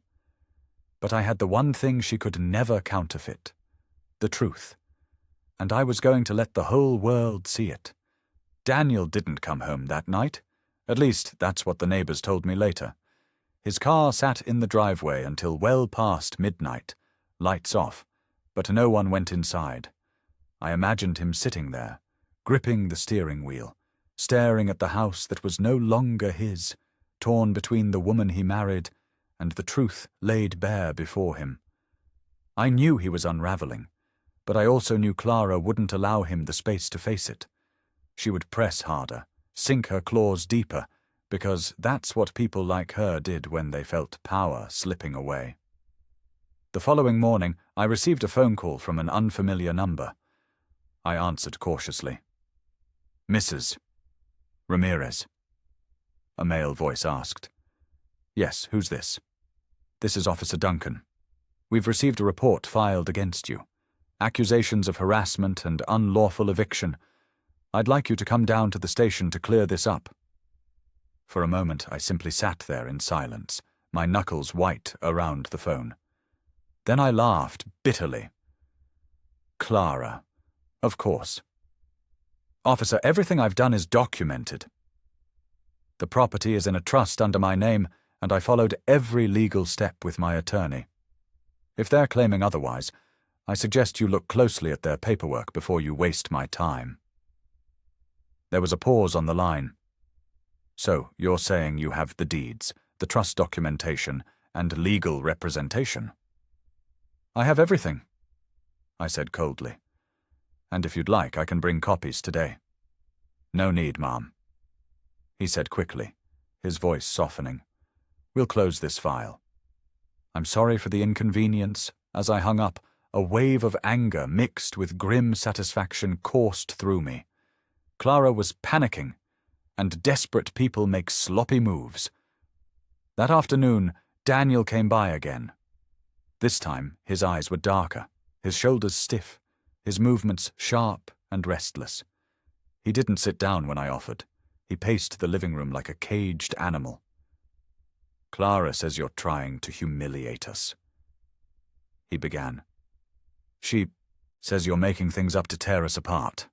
But I had the one thing she could never counterfeit: the truth. And I was going to let the whole world see it. Daniel didn't come home that night. At least, that's what the neighbors told me later. His car sat in the driveway until well past midnight, lights off, but no one went inside. I imagined him sitting there, gripping the steering wheel, staring at the house that was no longer his, torn between the woman he married and the truth laid bare before him. I knew he was unraveling, but I also knew Clara wouldn't allow him the space to face it. She would press harder, sink her claws deeper, because that's what people like her did when they felt power slipping away. The following morning, I received a phone call from an unfamiliar number. I answered cautiously. "Mrs. Ramirez," a male voice asked. "Yes, who's this?" "This is Officer Duncan. We've received a report filed against you. Accusations of harassment and unlawful eviction. I'd like you to come down to the station to clear this up." For a moment, I simply sat there in silence, my knuckles white around the phone. Then I laughed bitterly. Clara. Of course. "Officer, everything I've done is documented. The property is in a trust under my name, and I followed every legal step with my attorney. If they're claiming otherwise, I suggest you look closely at their paperwork before you waste my time." There was a pause on the line. So, you're saying you have the deeds, the trust documentation, and legal representation? I have everything, I said coldly. And if you'd like, I can bring copies today. No need, Ma'am, he said quickly, his voice softening. We'll close this file. I'm sorry for the inconvenience. As I hung up, a wave of anger mixed with grim satisfaction coursed through me. Clara was panicking, and desperate people make sloppy moves. That afternoon, Daniel came by again. This time, his eyes were darker, his shoulders stiff, his movements sharp and restless. He didn't sit down when I offered. He paced the living room like a caged animal. Clara says you're trying to humiliate us, he began. She says you're making things up to tear us apart.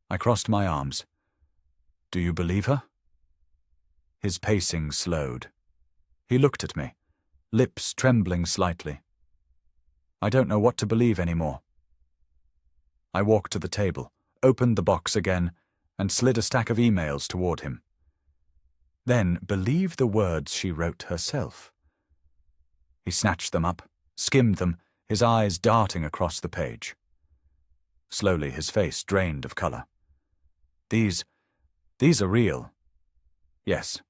I crossed my arms. Do you believe her? His pacing slowed. He looked at me, lips trembling slightly. I don't know what to believe anymore. I walked to the table, opened the box again, and slid a stack of emails toward him. Then believe the words she wrote herself. He snatched them up, skimmed them, his eyes darting across the page. Slowly his face drained of color. These are real. Yes.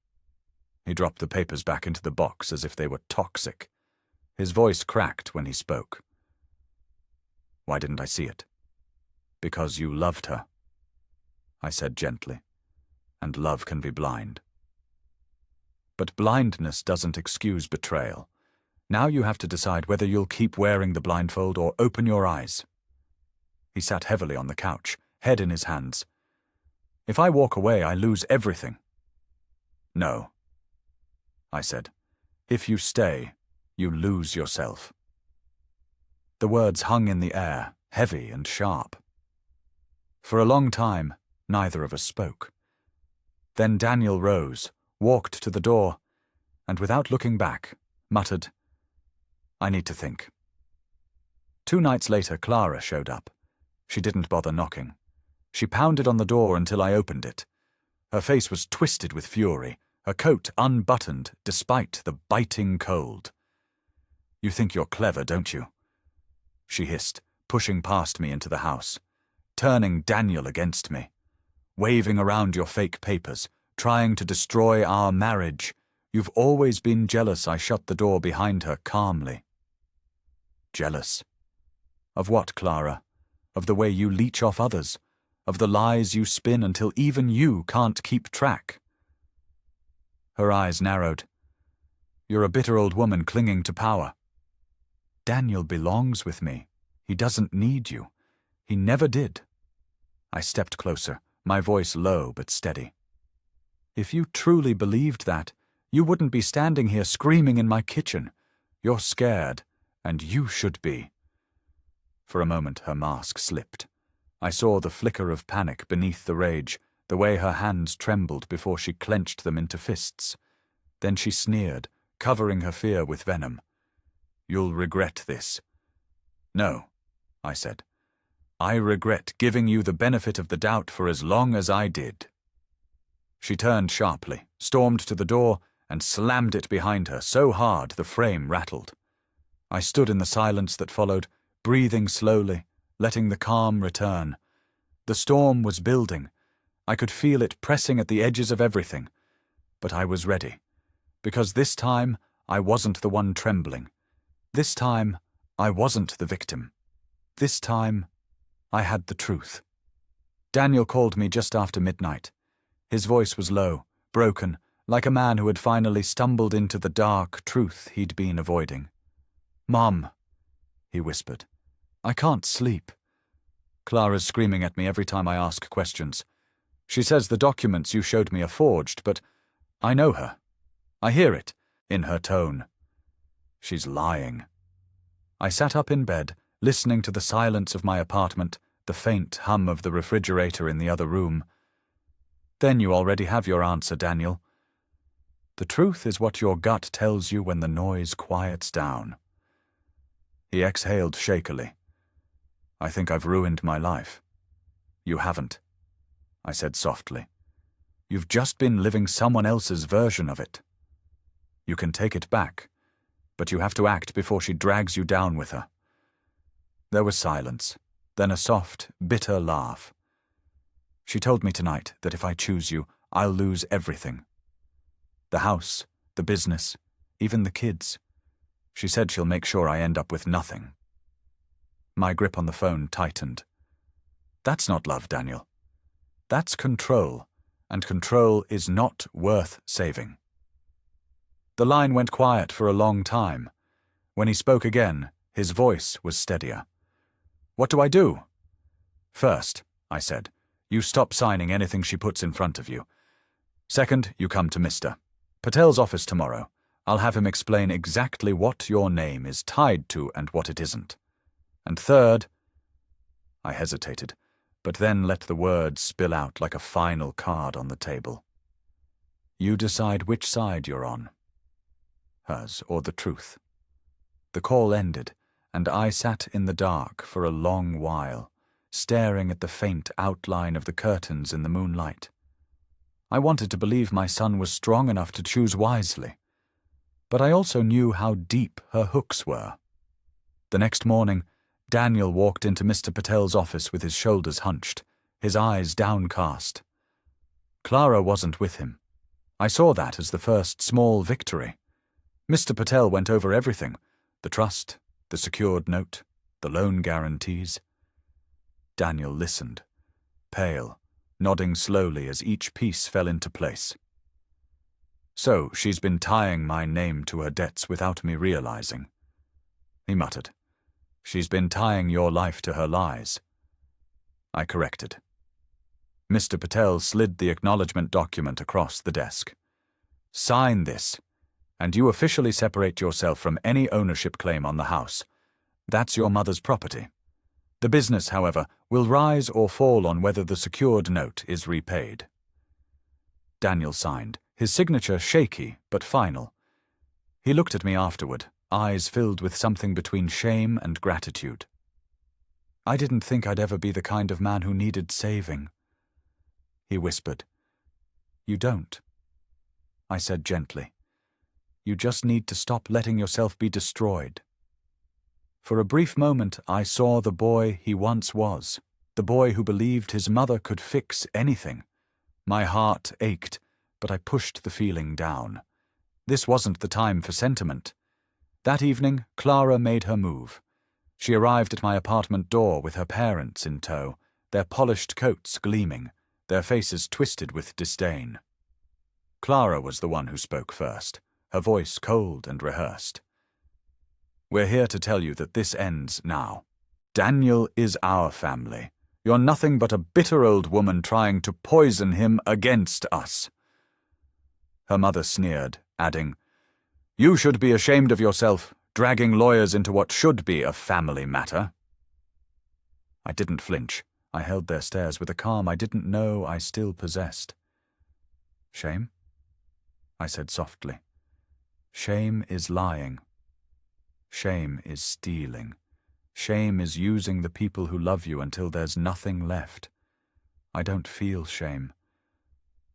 He dropped the papers back into the box as if they were toxic. His voice cracked when he spoke. Why didn't I see it? Because you loved her, I said gently, and love can be blind. But blindness doesn't excuse betrayal. Now you have to decide whether you'll keep wearing the blindfold or open your eyes. He sat heavily on the couch, head in his hands. If I walk away, I lose everything. No, I said. If you stay, you lose yourself. The words hung in the air, heavy and sharp. For a long time, neither of us spoke. Then Daniel rose, walked to the door, and without looking back, muttered, I need to think. 2 nights later, Clara showed up. She didn't bother knocking. She pounded on the door until I opened it. Her face was twisted with fury, her coat unbuttoned despite the biting cold. You think you're clever, don't you? She hissed, pushing past me into the house, turning Daniel against me, waving around your fake papers, trying to destroy our marriage. You've always been jealous. I shut the door behind her calmly. Jealous? Of what, Clara? Of the way you leech off others? Of the lies you spin until even you can't keep track? Her eyes narrowed. You're a bitter old woman clinging to power. Daniel belongs with me. He doesn't need you. He never did. I stepped closer, my voice low but steady. If you truly believed that, you wouldn't be standing here screaming in my kitchen. You're scared, and you should be. For a moment her mask slipped. I saw the flicker of panic beneath the rage, the way her hands trembled before she clenched them into fists. Then she sneered, covering her fear with venom. You'll regret this. No, I said. I regret giving you the benefit of the doubt for as long as I did. She turned sharply, stormed to the door, and slammed it behind her so hard the frame rattled. I stood in the silence that followed, breathing slowly, letting the calm return. The storm was building. I could feel it pressing at the edges of everything. But I was ready, because this time I wasn't the one trembling. This time I wasn't the victim. This time I had the truth. Daniel called me just after midnight. His voice was low, broken, like a man who had finally stumbled into the dark truth he'd been avoiding. Mom, he whispered, I can't sleep. Clara's screaming at me every time I ask questions. She says the documents you showed me are forged, but I know her. I hear it in her tone. She's lying. I sat up in bed, listening to the silence of my apartment, the faint hum of the refrigerator in the other room. Then you already have your answer, Daniel. The truth is what your gut tells you when the noise quiets down. He exhaled shakily. I think I've ruined my life. You haven't. I said softly. You've just been living someone else's version of it. You can take it back, but you have to act before she drags you down with her. There was silence, then a soft, bitter laugh. She told me tonight that if I choose you, I'll lose everything. The house, the business, even the kids. She said she'll make sure I end up with nothing. My grip on the phone tightened. That's not love, Daniel. That's control, and control is not worth saving. The line went quiet for a long time. When he spoke again, his voice was steadier. What do I do? First, I said, you stop signing anything she puts in front of you. Second, you come to Mr. Patel's office tomorrow. I'll have him explain exactly what your name is tied to and what it isn't. And third, I hesitated, but then let the words spill out like a final card on the table. You decide which side you're on. Hers or the truth. The call ended, and I sat in the dark for a long while, staring at the faint outline of the curtains in the moonlight. I wanted to believe my son was strong enough to choose wisely, but I also knew how deep her hooks were. The next morning, Daniel walked into Mr. Patel's office with his shoulders hunched, his eyes downcast. Clara wasn't with him. I saw that as the first small victory. Mr. Patel went over everything, the trust, the secured note, the loan guarantees. Daniel listened, pale, nodding slowly as each piece fell into place. So she's been tying my name to her debts without me realizing. He muttered. She's been tying your life to her lies. I corrected. Mr. Patel slid the acknowledgement document across the desk. Sign this, and you officially separate yourself from any ownership claim on the house. That's your mother's property. The business, however, will rise or fall on whether the secured note is repaid. Daniel signed, his signature shaky but final. He looked at me afterward, eyes filled with something between shame and gratitude. I didn't think I'd ever be the kind of man who needed saving. He whispered, You don't. I said gently, You just need to stop letting yourself be destroyed. For a brief moment I saw the boy he once was, the boy who believed his mother could fix anything. My heart ached, but I pushed the feeling down. This wasn't the time for sentiment. That evening, Clara made her move. She arrived at my apartment door with her parents in tow, their polished coats gleaming, their faces twisted with disdain. Clara was the one who spoke first, her voice cold and rehearsed. We're here to tell you that this ends now. Daniel is our family. You're nothing but a bitter old woman trying to poison him against us. Her mother sneered, adding, You should be ashamed of yourself, dragging lawyers into what should be a family matter. I didn't flinch. I held their stares with a calm I didn't know I still possessed. Shame? I said softly. Shame is lying. Shame is stealing. Shame is using the people who love you until there's nothing left. I don't feel shame.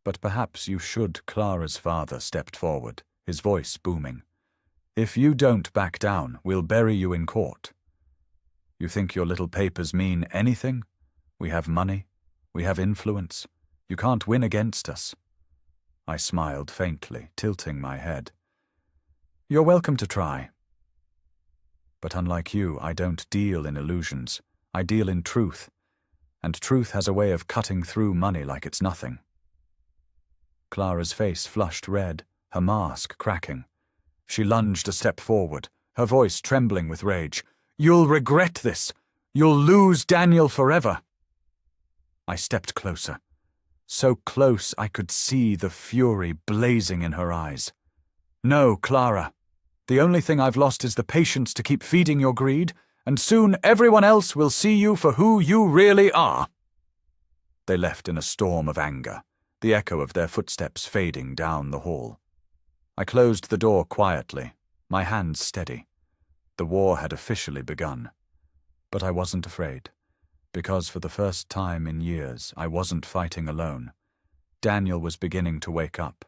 But perhaps you should. Clara's father stepped forward, his voice booming. If you don't back down, we'll bury you in court. You think your little papers mean anything? We have money. We have influence. You can't win against us. I smiled faintly, tilting my head. You're welcome to try. But unlike you, I don't deal in illusions. I deal in truth. And truth has a way of cutting through money like it's nothing. Clara's face flushed red, her mask cracking. She lunged a step forward, her voice trembling with rage. You'll regret this. You'll lose Daniel forever. I stepped closer. So close I could see the fury blazing in her eyes. No, Clara. The only thing I've lost is the patience to keep feeding your greed, and soon everyone else will see you for who you really are. They left in a storm of anger, the echo of their footsteps fading down the hall. I closed the door quietly, my hands steady. The war had officially begun. But I wasn't afraid, because for the first time in years I wasn't fighting alone. Daniel was beginning to wake up,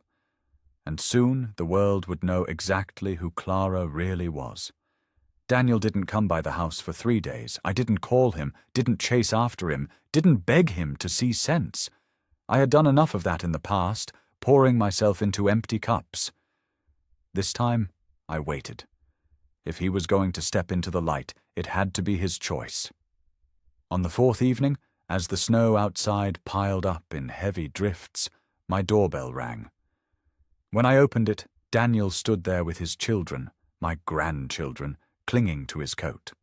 and soon the world would know exactly who Clara really was. Daniel didn't come by the house for 3 days. I didn't call him, didn't chase after him, didn't beg him to see sense. I had done enough of that in the past, pouring myself into empty cups. This time, I waited. If he was going to step into the light, it had to be his choice. On the 4th evening, as the snow outside piled up in heavy drifts, my doorbell rang. When I opened it, Daniel stood there with his children, my grandchildren, clinging to his coat.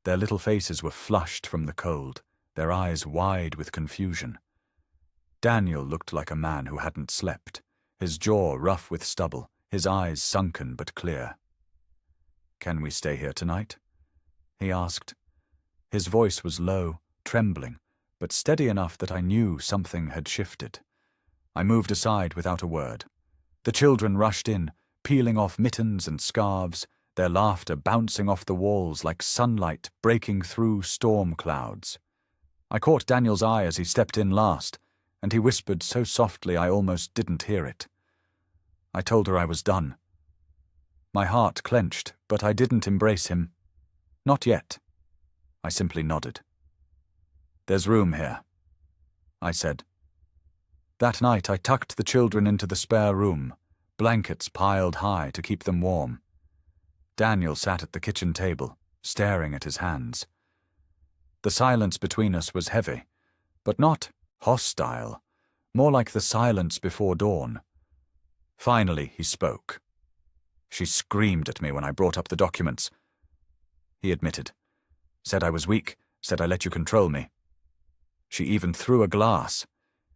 Their little faces were flushed from the cold, their eyes wide with confusion. Daniel looked like a man who hadn't slept, his jaw rough with stubble, his eyes sunken but clear. "Can we stay here tonight?" he asked. His voice was low, trembling, but steady enough that I knew something had shifted. I moved aside without a word. The children rushed in, peeling off mittens and scarves, their laughter bouncing off the walls like sunlight breaking through storm clouds. I caught Daniel's eye as he stepped in last, and he whispered so softly I almost didn't hear it. I told her I was done. My heart clenched, but I didn't embrace him. Not yet. I simply nodded. "There's room here," I said. That night I tucked the children into the spare room, blankets piled high to keep them warm. Daniel sat at the kitchen table, staring at his hands. The silence between us was heavy, but not hostile, more like the silence before dawn. Finally he spoke. "She screamed at me when I brought up the documents," he admitted. "Said I was weak, said I let you control me. She even threw a glass.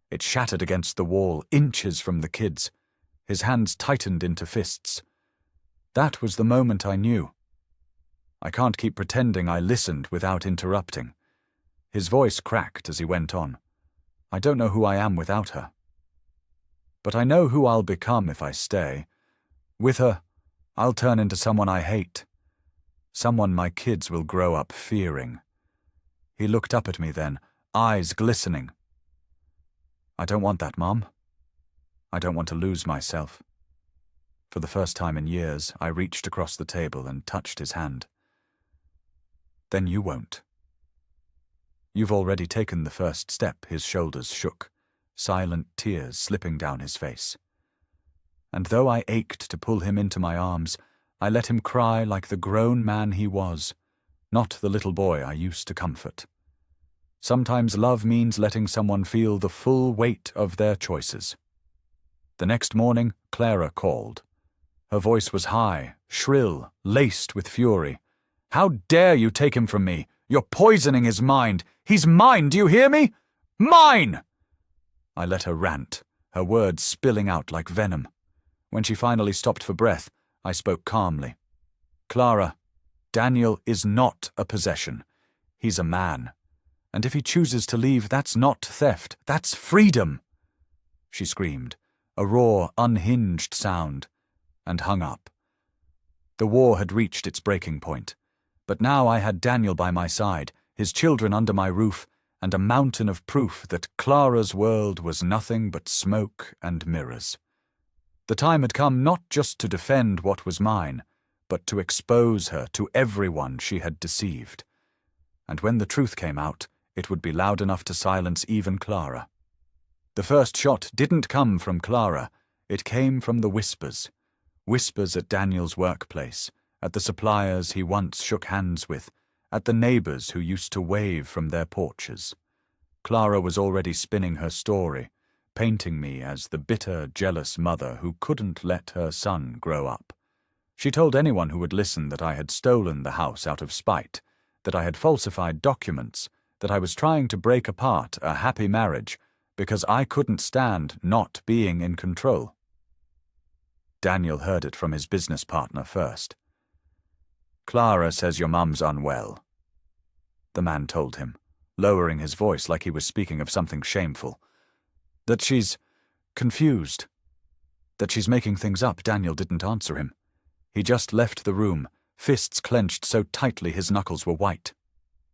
It shattered against the wall, inches from the kids. His hands tightened into fists. That was the moment I knew. I can't keep pretending I listened without interrupting." His voice cracked as he went on. "I don't know who I am without her. But I know who I'll become if I stay. With her, I'll turn into someone I hate. Someone my kids will grow up fearing." He looked up at me then, eyes glistening. "I don't want that, Mom. I don't want to lose myself." For the first time in years, I reached across the table and touched his hand. "Then you won't." "You've already taken the first step." His shoulders shook, silent tears slipping down his face. And though I ached to pull him into my arms, I let him cry like the grown man he was, not the little boy I used to comfort. Sometimes love means letting someone feel the full weight of their choices. The next morning, Clara called. Her voice was high, shrill, laced with fury. "How dare you take him from me? You're poisoning his mind. He's mine, do you hear me? Mine!" I let her rant, her words spilling out like venom. When she finally stopped for breath, I spoke calmly. "Clara, Daniel is not a possession. He's a man. And if he chooses to leave, that's not theft, that's freedom." She screamed, a raw, unhinged sound, and hung up. The war had reached its breaking point, but now I had Daniel by my side, his children under my roof, and a mountain of proof that Clara's world was nothing but smoke and mirrors. The time had come not just to defend what was mine, but to expose her to everyone she had deceived. And when the truth came out, it would be loud enough to silence even Clara. The first shot didn't come from Clara, it came from the whispers. Whispers at Daniel's workplace, at the suppliers he once shook hands with, at the neighbors who used to wave from their porches. Clara was already spinning her story, painting me as the bitter, jealous mother who couldn't let her son grow up. She told anyone who would listen that I had stolen the house out of spite, that I had falsified documents, that I was trying to break apart a happy marriage because I couldn't stand not being in control. Daniel heard it from his business partner first. "Clara says your mum's unwell," the man told him, lowering his voice like he was speaking of something shameful. "That she's confused. That she's making things up." Daniel didn't answer him. He just left the room, fists clenched so tightly his knuckles were white.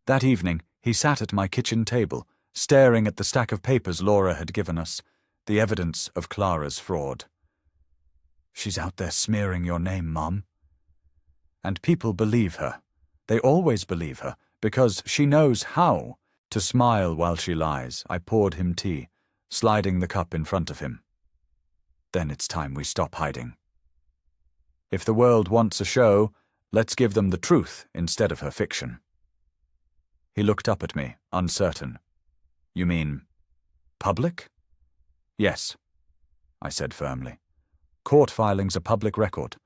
That evening, He sat at my kitchen table, staring at the stack of papers Laura had given us, the evidence of Clara's fraud. "She's out there smearing your name, Mum." And people believe her. They always believe her, because she knows how to smile while she lies. I poured him tea, sliding the cup in front of him. "Then it's time we stop hiding. If the world wants a show, let's give them the truth instead of her fiction." He looked up at me, uncertain. "You mean public?" "Yes," I said firmly. "Court filings are public record.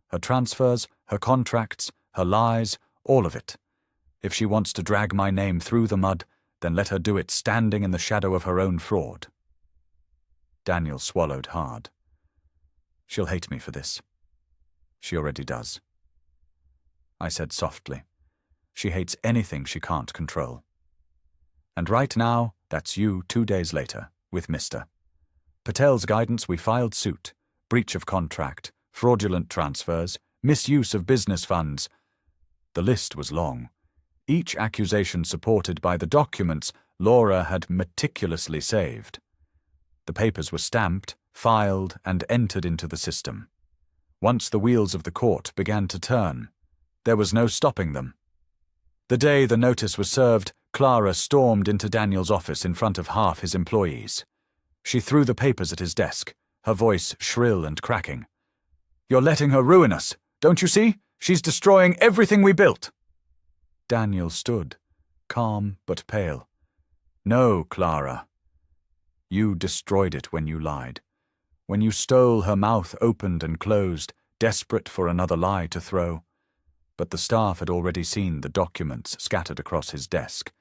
Her transfers, her contracts, her lies, all of it. If she wants to drag my name through the mud, then let her do it standing in the shadow of her own fraud." Daniel swallowed hard. "She'll hate me for this. She already does." I said softly, "She hates anything she can't control. And right now, that's you 2 days later, with Mr. Patel's guidance. We filed suit, breach of contract, fraudulent transfers, misuse of business funds." The list was long, each accusation supported by the documents Laura had meticulously saved. The papers were stamped, filed, and entered into the system. Once the wheels of the court began to turn, there was no stopping them. The day the notice was served, Clara stormed into Daniel's office in front of half his employees. She threw the papers at his desk, her voice shrill and cracking. "You're letting her ruin us, don't you see? She's destroying everything we built." Daniel stood, calm but pale. "No, Clara. You destroyed it when you lied. When you stole, her mouth opened and closed, desperate for another lie to throw." But the staff had already seen the documents scattered across his desk.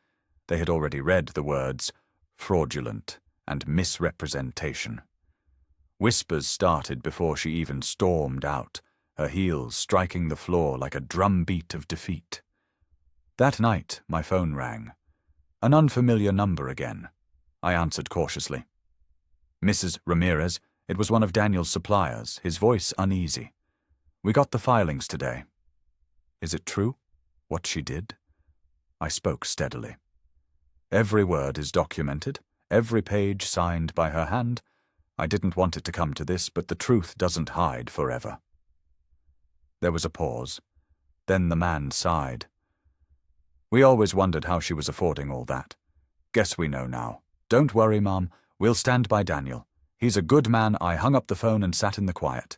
They had already read the words fraudulent and misrepresentation. Whispers started before she even stormed out, her heels striking the floor like a drumbeat of defeat. That night, my phone rang. An unfamiliar number again. I answered cautiously. "Mrs. Ramirez." It was one of Daniel's suppliers, his voice uneasy. "We got the filings today." "Is it true, what she did?" I spoke steadily. "Every word is documented, every page signed by her hand. I didn't want it to come to this, but the truth doesn't hide forever." There was a pause. Then the man sighed. "We always wondered how she was affording all that. Guess we know now. Don't worry, Mom. We'll stand by Daniel. He's a good man." I hung up the phone and sat in the quiet.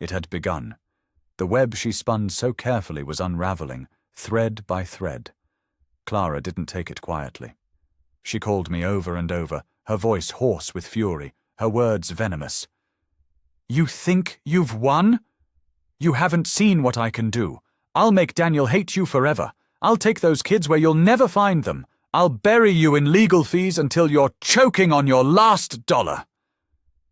It had begun. The web she spun so carefully was unraveling, thread by thread. Clara didn't take it quietly. She called me over and over, her voice hoarse with fury, her words venomous. "You think you've won? You haven't seen what I can do. I'll make Daniel hate you forever. I'll take those kids where you'll never find them. I'll bury you in legal fees until you're choking on your last dollar."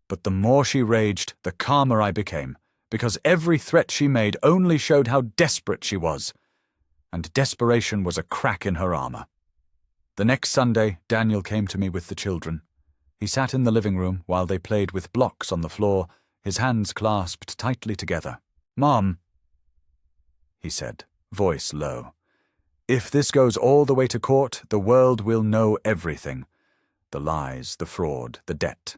But the more she raged, the calmer I became, because every threat she made only showed how desperate she was. And desperation was a crack in her armor. The next Sunday, Daniel came to me with the children. He sat in the living room while they played with blocks on the floor, his hands clasped tightly together. "Mom," he said, voice low, "if this goes all the way to court, the world will know everything. The lies, the fraud, the debt.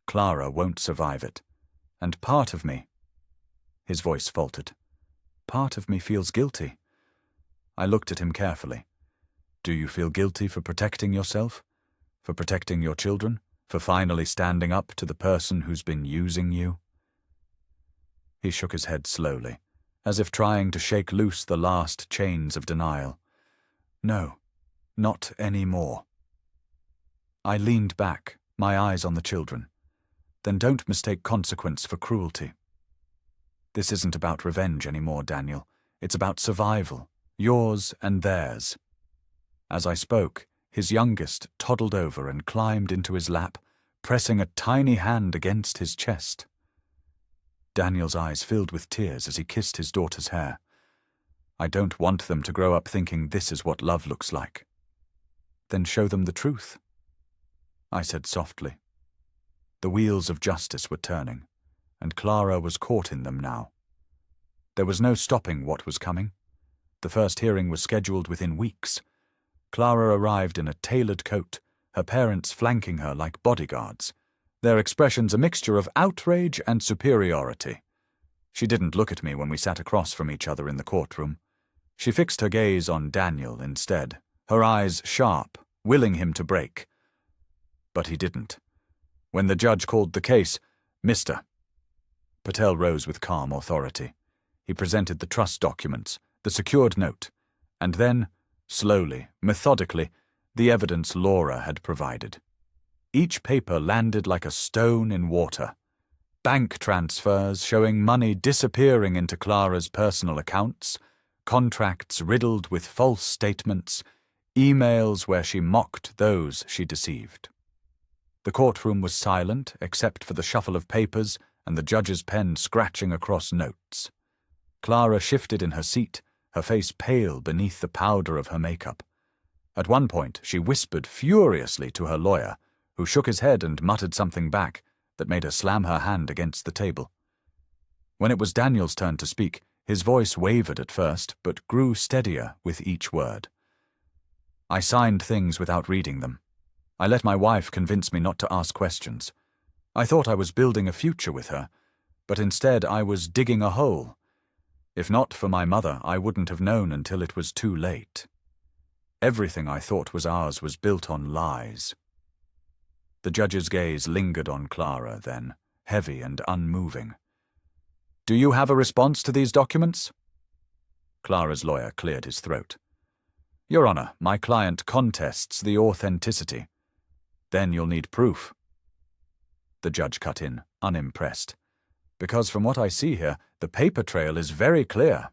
Clara won't survive it. And part of me," his voice faltered, "part of me feels guilty." I looked at him carefully. "Do you feel guilty for protecting yourself? For protecting your children? For finally standing up to the person who's been using you?" He shook his head slowly, as if trying to shake loose the last chains of denial. "No, not anymore." I leaned back, my eyes on the children. "Then don't mistake consequence for cruelty. This isn't about revenge anymore, Daniel. It's about survival, yours and theirs." As I spoke, his youngest toddled over and climbed into his lap, pressing a tiny hand against his chest. Daniel's eyes filled with tears as he kissed his daughter's hair. "I don't want them to grow up thinking this is what love looks like." "Then show them the truth," I said softly. The wheels of justice were turning, and Clara was caught in them now. There was no stopping what was coming. The first hearing was scheduled within weeks. Clara arrived in a tailored coat, her parents flanking her like bodyguards, their expressions a mixture of outrage and superiority. She didn't look at me when we sat across from each other in the courtroom. She fixed her gaze on Daniel instead, her eyes sharp, willing him to break. But he didn't. When the judge called the case, "Mr." Patel rose with calm authority. He presented the trust documents, the secured note, and then, slowly, methodically, the evidence Laura had provided. Each paper landed like a stone in water. Bank transfers showing money disappearing into Clara's personal accounts, contracts riddled with false statements, emails where she mocked those she deceived. The courtroom was silent except for the shuffle of papers and the judge's pen scratching across notes. Clara shifted in her seat, her face pale beneath the powder of her makeup. At one point, she whispered furiously to her lawyer, who shook his head and muttered something back that made her slam her hand against the table. When it was Daniel's turn to speak, his voice wavered at first, but grew steadier with each word. I signed things without reading them. I let my wife convince me not to ask questions. I thought I was building a future with her, but instead I was digging a hole. If not for my mother, I wouldn't have known until it was too late. Everything I thought was ours was built on lies. The judge's gaze lingered on Clara then, heavy and unmoving. "Do you have a response to these documents?" Clara's lawyer cleared his throat. "Your Honor, my client contests the authenticity. Then you'll need proof." The judge cut in, unimpressed. "Because from what I see here, the paper trail is very clear."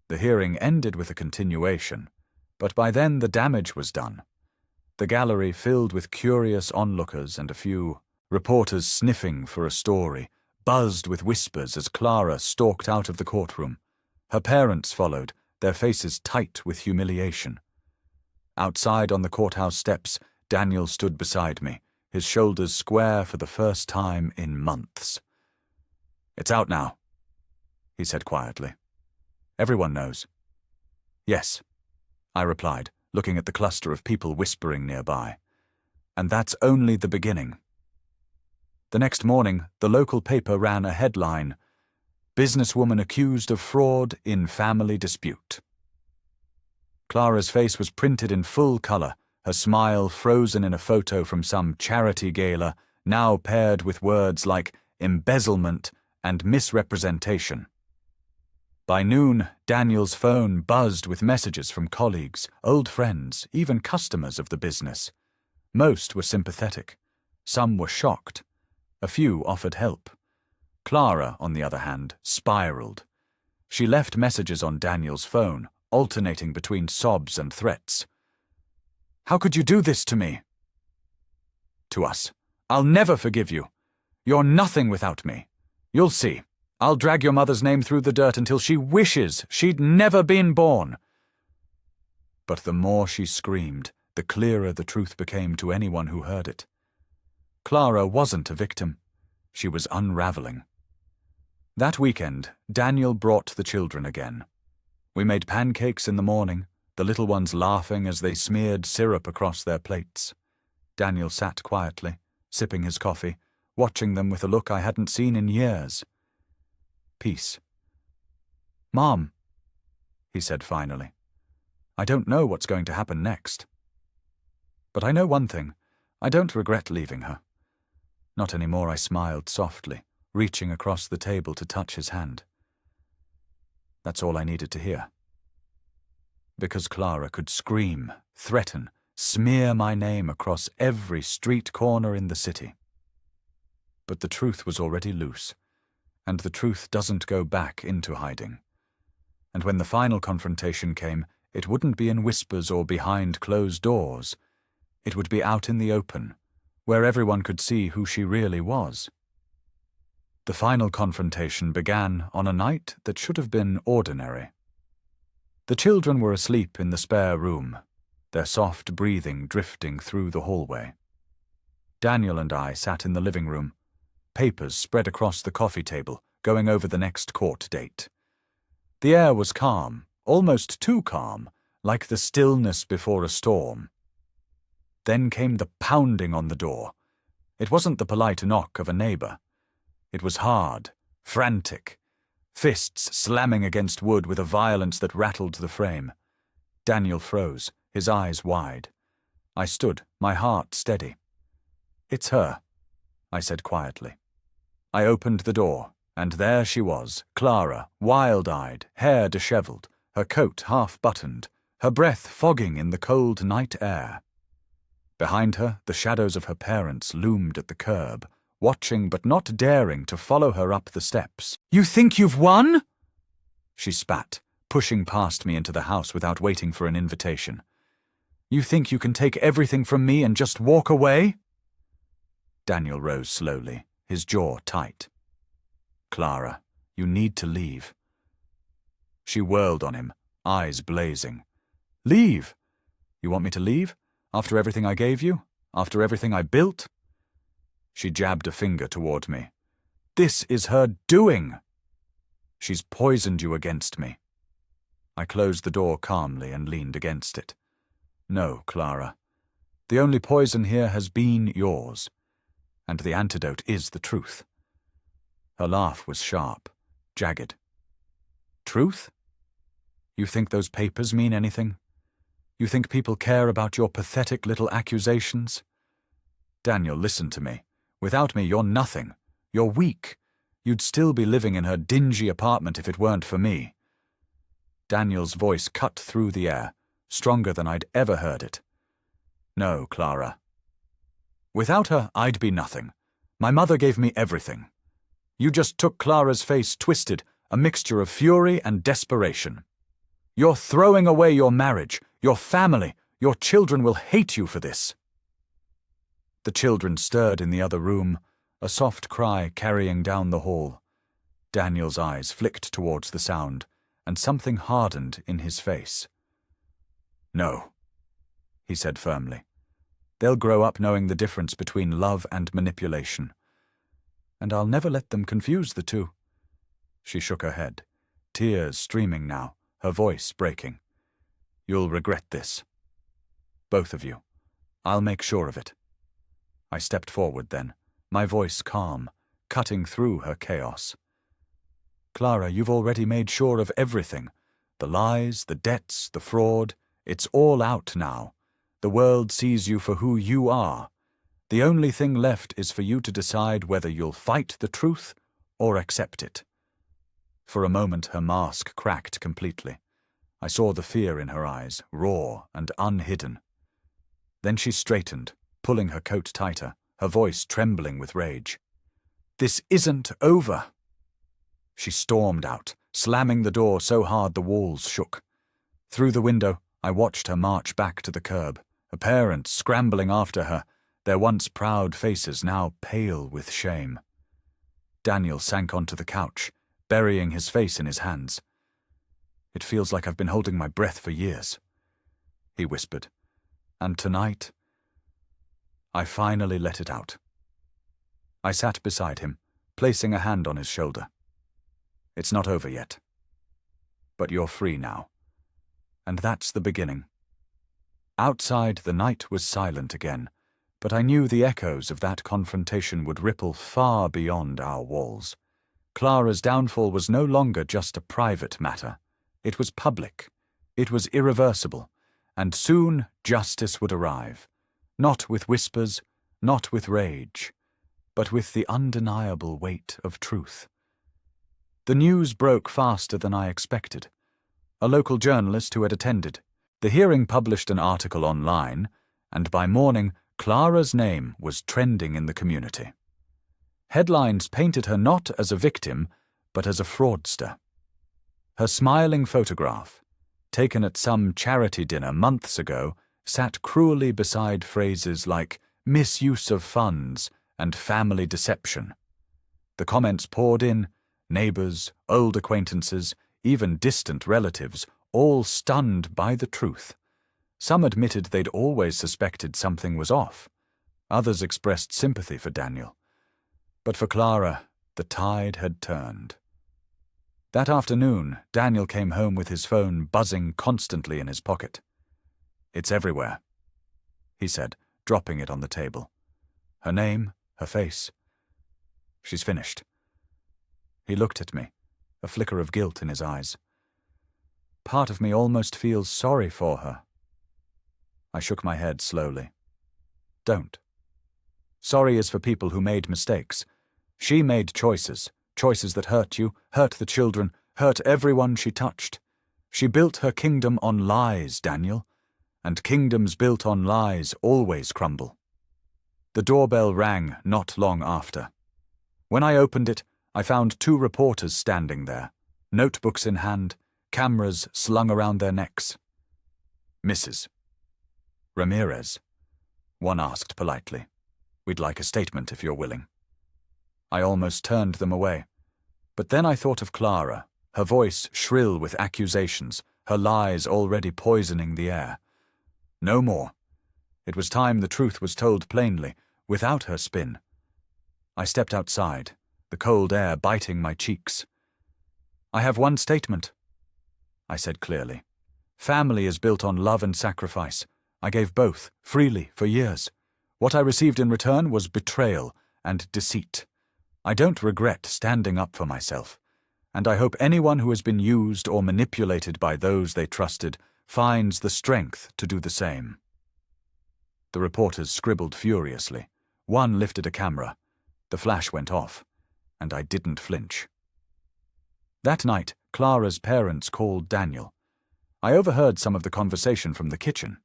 The hearing ended with a continuation, but by then the damage was done. The gallery filled with curious onlookers and a few reporters sniffing for a story, buzzed with whispers as Clara stalked out of the courtroom. Her parents followed, their faces tight with humiliation. Outside on the courthouse steps, Daniel stood beside me, his shoulders square for the first time in months. "It's out now," he said quietly. "Everyone knows." "Yes," I replied, looking at the cluster of people whispering nearby. "And that's only the beginning." The next morning, the local paper ran a headline, "Businesswoman accused of fraud in family dispute." Clara's face was printed in full color, her smile frozen in a photo from some charity gala, now paired with words like embezzlement and misrepresentation. By noon, Daniel's phone buzzed with messages from colleagues, old friends, even customers of the business. Most were sympathetic. Some were shocked. A few offered help. Clara, on the other hand, spiraled. She left messages on Daniel's phone, alternating between sobs and threats. "How could you do this to me?" To us. "I'll never forgive you. You're nothing without me. You'll see. I'll drag your mother's name through the dirt until she wishes she'd never been born." But the more she screamed, the clearer the truth became to anyone who heard it. Clara wasn't a victim. She was unraveling. That weekend, Daniel brought the children again. We made pancakes in the morning, the little ones laughing as they smeared syrup across their plates. Daniel sat quietly, sipping his coffee, watching them with a look I hadn't seen in years. Peace. "Mom," he said finally, "I don't know what's going to happen next. But I know one thing. I don't regret leaving her." Not anymore, I smiled softly, reaching across the table to touch his hand. That's all I needed to hear. Because Clara could scream, threaten, smear my name across every street corner in the city. But the truth was already loose, and the truth doesn't go back into hiding. And when the final confrontation came, it wouldn't be in whispers or behind closed doors. It would be out in the open, where everyone could see who she really was. The final confrontation began on a night that should have been ordinary. The children were asleep in the spare room, their soft breathing drifting through the hallway. Daniel and I sat in the living room, papers spread across the coffee table, going over the next court date. The air was calm, almost too calm, like the stillness before a storm. Then came the pounding on the door. It wasn't the polite knock of a neighbor. It was hard, frantic, fists slamming against wood with a violence that rattled the frame. Daniel froze, his eyes wide. I stood, my heart steady. "It's her," I said quietly. I opened the door, and there she was, Clara, wild-eyed, hair disheveled, her coat half-buttoned, her breath fogging in the cold night air. Behind her, the shadows of her parents loomed at the curb, watching but not daring to follow her up the steps. "You think you've won?" She spat, pushing past me into the house without waiting for an invitation. "You think you can take everything from me and just walk away?" Daniel rose slowly, his jaw tight. "Clara, you need to leave." She whirled on him, eyes blazing. "Leave? You want me to leave? After everything I gave you? After everything I built?" She jabbed a finger toward me. "This is her doing. She's poisoned you against me." I closed the door calmly and leaned against it. "No, Clara. The only poison here has been yours, and the antidote is the truth." Her laugh was sharp, jagged. "Truth? You think those papers mean anything? You think people care about your pathetic little accusations? Daniel, listen to me. Without me, you're nothing. You're weak. You'd still be living in her dingy apartment if it weren't for me." Daniel's voice cut through the air, stronger than I'd ever heard it. "No, Clara. Without her, I'd be nothing. My mother gave me everything. You just took Clara's face twisted, a mixture of fury and desperation. You're throwing away your marriage, your family. Your children will hate you for this." The children stirred in the other room, a soft cry carrying down the hall. Daniel's eyes flicked towards the sound, and something hardened in his face. "No," he said firmly. "They'll grow up knowing the difference between love and manipulation. And I'll never let them confuse the two." She shook her head, tears streaming now, her voice breaking. "You'll regret this. Both of you. I'll make sure of it." I stepped forward then, my voice calm, cutting through her chaos. "Clara, you've already made sure of everything. The lies, the debts, the fraud. It's all out now. The world sees you for who you are. The only thing left is for you to decide whether you'll fight the truth or accept it." For a moment her mask cracked completely. I saw the fear in her eyes, raw and unhidden. Then she straightened, pulling her coat tighter, her voice trembling with rage. "This isn't over." She stormed out, slamming the door so hard the walls shook. Through the window, I watched her march back to the curb, her parents scrambling after her, their once proud faces now pale with shame. Daniel sank onto the couch, burying his face in his hands. "It feels like I've been holding my breath for years," he whispered. "And tonight, I finally let it out." I sat beside him, placing a hand on his shoulder. "It's not over yet. But you're free now. And that's the beginning." Outside, the night was silent again, but I knew the echoes of that confrontation would ripple far beyond our walls. Clara's downfall was no longer just a private matter. It was public. It was irreversible. And soon justice would arrive. Not with whispers, not with rage, but with the undeniable weight of truth. The news broke faster than I expected. A local journalist who had attended. The hearing published an article online, and by morning, Clara's name was trending in the community. Headlines painted her not as a victim, but as a fraudster. Her smiling photograph, taken at some charity dinner months ago, sat cruelly beside phrases like misuse of funds and family deception. The comments poured in, neighbors, old acquaintances, even distant relatives, all stunned by the truth. Some admitted they'd always suspected something was off. Others expressed sympathy for Daniel. But for Clara, the tide had turned. That afternoon, Daniel came home with his phone buzzing constantly in his pocket. "It's everywhere," he said, dropping it on the table. "Her name, her face. She's finished." He looked at me, a flicker of guilt in his eyes. "Part of me almost feels sorry for her." I shook my head slowly. "Don't. Sorry is for people who made mistakes. She made choices that hurt you, hurt the children, hurt everyone she touched. She built her kingdom on lies, Daniel, and kingdoms built on lies always crumble." The doorbell rang not long after. When I opened it, I found 2 reporters standing there, notebooks in hand, cameras slung around their necks. "Mrs. Ramirez?" one asked politely. "We'd like a statement if you're willing." I almost turned them away. But then I thought of Clara, her voice shrill with accusations, her lies already poisoning the air. No more. It was time the truth was told plainly, without her spin. I stepped outside, the cold air biting my cheeks. "I have one statement," I said clearly. "Family is built on love and sacrifice. I gave both, freely, for years. What I received in return was betrayal and deceit. I don't regret standing up for myself, and I hope anyone who has been used or manipulated by those they trusted finds the strength to do the same." The reporters scribbled furiously. One lifted a camera. The flash went off, and I didn't flinch. That night, Clara's parents called Daniel. I overheard some of the conversation from the kitchen.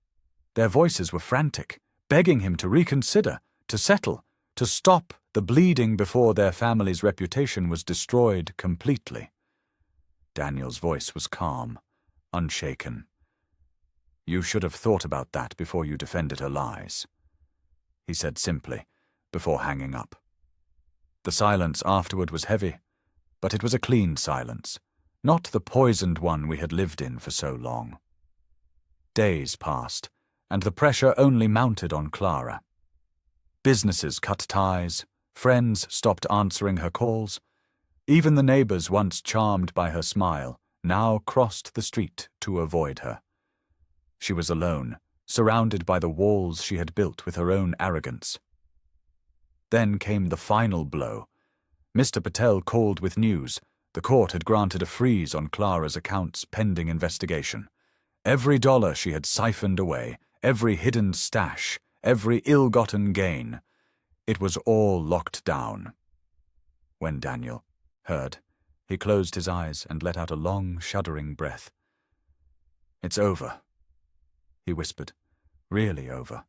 Their voices were frantic, begging him to reconsider, to settle, to stop the bleeding before their family's reputation was destroyed completely. Daniel's voice was calm, unshaken. "You should have thought about that before you defended her lies," he said simply, before hanging up. The silence afterward was heavy, but it was a clean silence, not the poisoned one we had lived in for so long. Days passed, and the pressure only mounted on Clara. Businesses cut ties, friends stopped answering her calls. Even the neighbors once charmed by her smile now crossed the street to avoid her. She was alone, surrounded by the walls she had built with her own arrogance. Then came the final blow. Mr. Patel called with news. The court had granted a freeze on Clara's accounts pending investigation. Every dollar she had siphoned away, every hidden stash, every ill-gotten gain, it was all locked down. When Daniel heard, he closed his eyes and let out a long, shuddering breath. "It's over," he whispered. "Really over."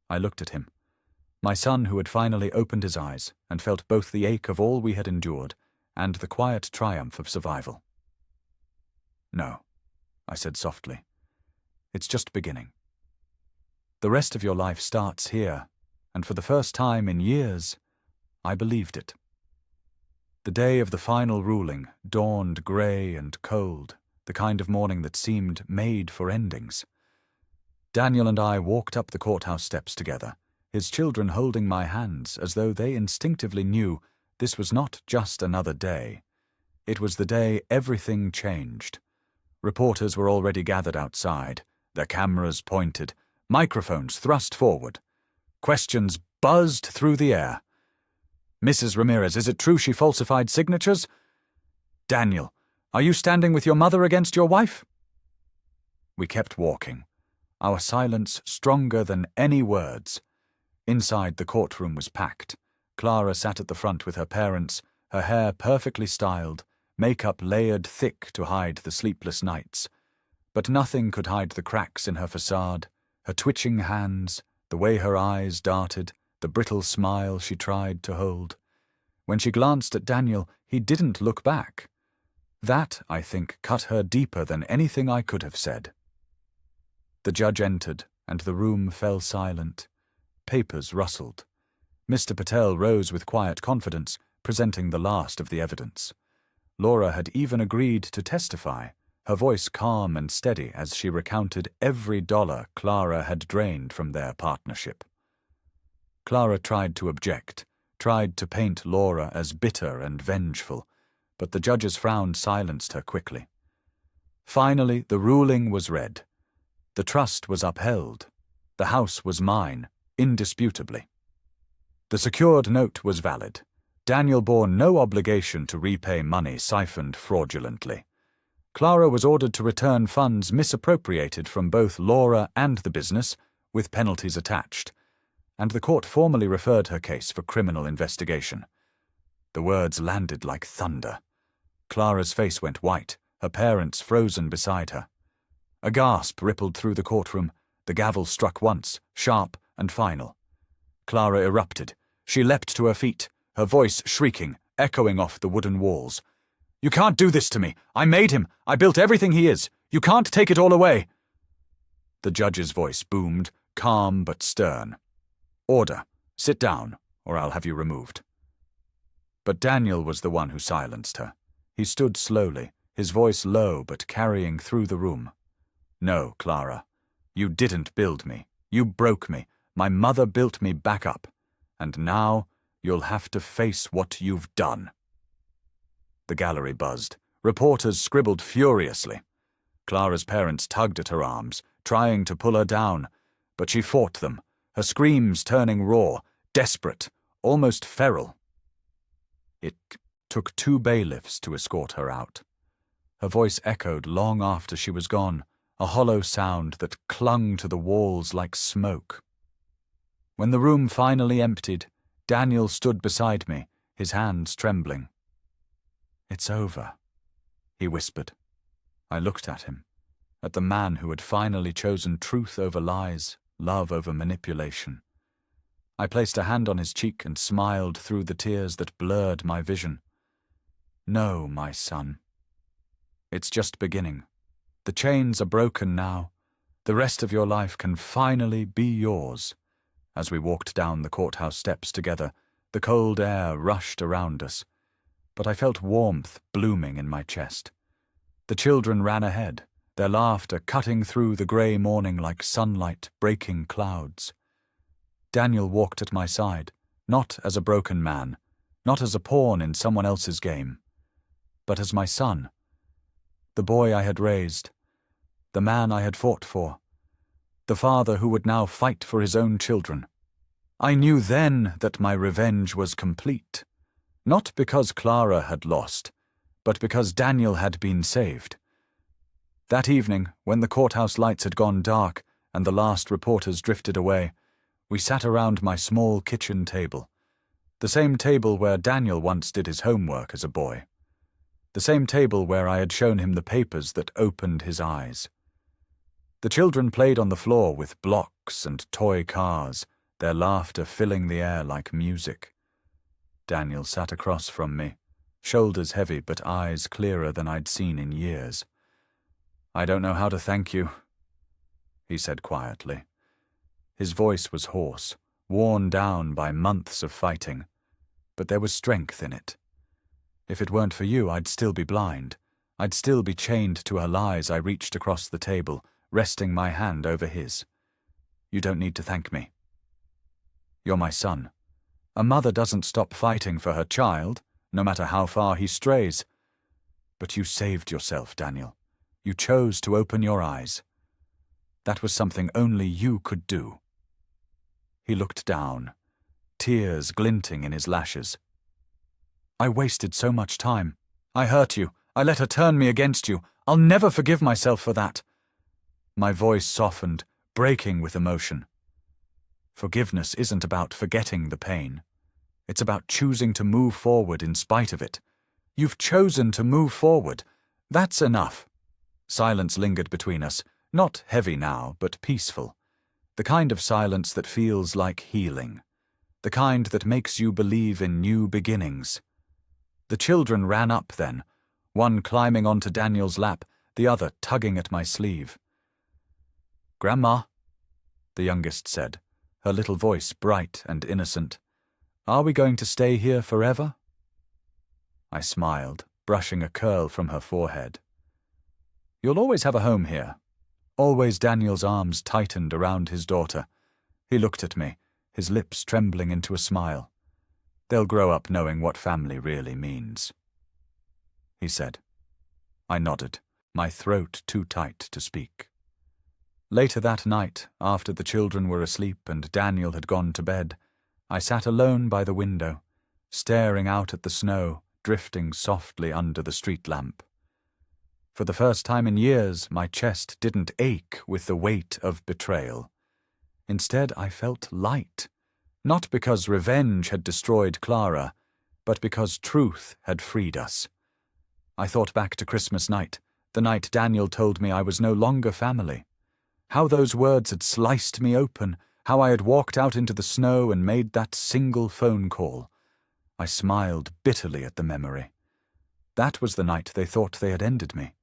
I looked at him, my son who had finally opened his eyes and felt both the ache of all we had endured and the quiet triumph of survival. "No," I said softly. "It's just beginning. The rest of your life starts here, and for the first time in years, I believed it." The day of the final ruling dawned grey and cold, the kind of morning that seemed made for endings. Daniel and I walked up the courthouse steps together, his children holding my hands as though they instinctively knew this was not just another day. It was the day everything changed. Reporters were already gathered outside, their cameras pointed, microphones thrust forward. Questions buzzed through the air. "Mrs. Ramirez, is it true she falsified signatures?" "Daniel, are you standing with your mother against your wife?" We kept walking, our silence stronger than any words. Inside, the courtroom was packed. Clara sat at the front with her parents, her hair perfectly styled, makeup layered thick to hide the sleepless nights. But nothing could hide the cracks in her facade, her twitching hands, the way her eyes darted, the brittle smile she tried to hold. When she glanced at Daniel, he didn't look back. That, I think, cut her deeper than anything I could have said. The judge entered, and the room fell silent. Papers rustled. Mr. Patel rose with quiet confidence, presenting the last of the evidence. Laura had even agreed to testify, her voice calm and steady as she recounted every dollar Clara had drained from their partnership. Clara tried to object, tried to paint Laura as bitter and vengeful, but the judge's frown silenced her quickly. Finally, the ruling was read. The trust was upheld. The house was mine, indisputably. The secured note was valid. Daniel bore no obligation to repay money siphoned fraudulently. Clara was ordered to return funds misappropriated from both Laura and the business, with penalties attached, and the court formally referred her case for criminal investigation. The words landed like thunder. Clara's face went white, her parents frozen beside her. A gasp rippled through the courtroom. The gavel struck once, sharp and final. Clara erupted. She leapt to her feet, her voice shrieking, echoing off the wooden walls. "You can't do this to me! I made him! I built everything he is! You can't take it all away!" The judge's voice boomed, calm but stern. "Order! Sit down, or I'll have you removed." But Daniel was the one who silenced her. He stood slowly, his voice low but carrying through the room. "No, Clara. You didn't build me. You broke me. My mother built me back up. And now you'll have to face what you've done." The gallery buzzed. Reporters scribbled furiously. Clara's parents tugged at her arms, trying to pull her down, but she fought them, her screams turning raw, desperate, almost feral. It took 2 bailiffs to escort her out. Her voice echoed long after she was gone, a hollow sound that clung to the walls like smoke. When the room finally emptied, Daniel stood beside me, his hands trembling. "It's over," he whispered. I looked at him, at the man who had finally chosen truth over lies, love over manipulation. I placed a hand on his cheek and smiled through the tears that blurred my vision. "No, my son. It's just beginning. The chains are broken now. The rest of your life can finally be yours." As we walked down the courthouse steps together, the cold air rushed around us, but I felt warmth blooming in my chest. The children ran ahead, their laughter cutting through the grey morning like sunlight breaking clouds. Daniel walked at my side, not as a broken man, not as a pawn in someone else's game, but as my son, the boy I had raised, the man I had fought for, the father who would now fight for his own children. I knew then that my revenge was complete, not because Clara had lost, but because Daniel had been saved. That evening, when the courthouse lights had gone dark and the last reporters drifted away, we sat around my small kitchen table, the same table where Daniel once did his homework as a boy, the same table where I had shown him the papers that opened his eyes. The children played on the floor with blocks and toy cars, their laughter filling the air like music. Daniel sat across from me, shoulders heavy but eyes clearer than I'd seen in years. "I don't know how to thank you," he said quietly. His voice was hoarse, worn down by months of fighting, but there was strength in it. If it weren't for you, I'd still be blind. I'd still be chained to her lies. I reached across the table, resting my hand over his. "You don't need to thank me. You're my son. A mother doesn't stop fighting for her child, no matter how far he strays. But you saved yourself, Daniel. You chose to open your eyes. That was something only you could do." He looked down, tears glinting in his lashes. "I wasted so much time. I hurt you. I let her turn me against you. I'll never forgive myself for that." My voice softened, breaking with emotion. Forgiveness isn't about forgetting the pain. It's about choosing to move forward in spite of it. You've chosen to move forward. That's enough. Silence lingered between us, not heavy now, but peaceful. The kind of silence that feels like healing. The kind that makes you believe in new beginnings. The children ran up then, one climbing onto Daniel's lap, the other tugging at my sleeve. "Grandma," the youngest said, her little voice bright and innocent, "are we going to stay here forever?" I smiled, brushing a curl from her forehead. "You'll always have a home here." Always Daniel's arms tightened around his daughter. He looked at me, his lips trembling into a smile. They'll grow up knowing what family really means. he said. I nodded, my throat too tight to speak. Later that night, after the children were asleep and Daniel had gone to bed, I sat alone by the window, staring out at the snow drifting softly under the street lamp. For the first time in years, my chest didn't ache with the weight of betrayal. Instead, I felt light, not because revenge had destroyed Clara, but because truth had freed us. I thought back to Christmas night, the night Daniel told me I was no longer family. How those words had sliced me open, how I had walked out into the snow and made that single phone call. I smiled bitterly at the memory. That was the night they thought they had ended me.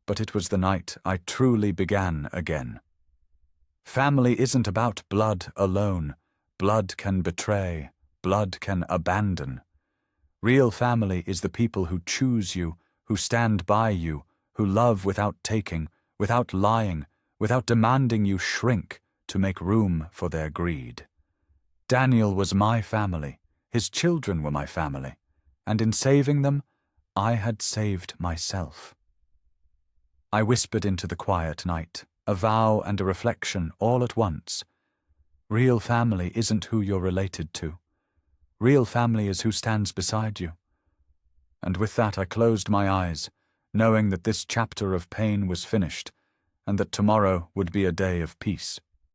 But it was the night I truly began again. Family isn't about blood alone. Blood can betray. Blood can abandon. Real family is the people who choose you, who stand by you, who love without taking, without lying, without demanding you shrink to make room for their greed. Daniel was my family. His children were my family. And in saving them, I had saved myself. I whispered into the quiet night, a vow and a reflection all at once. Real family isn't who you're related to. Real family is who stands beside you. And with that I closed my eyes, knowing that this chapter of pain was finished, and that tomorrow would be a day of peace.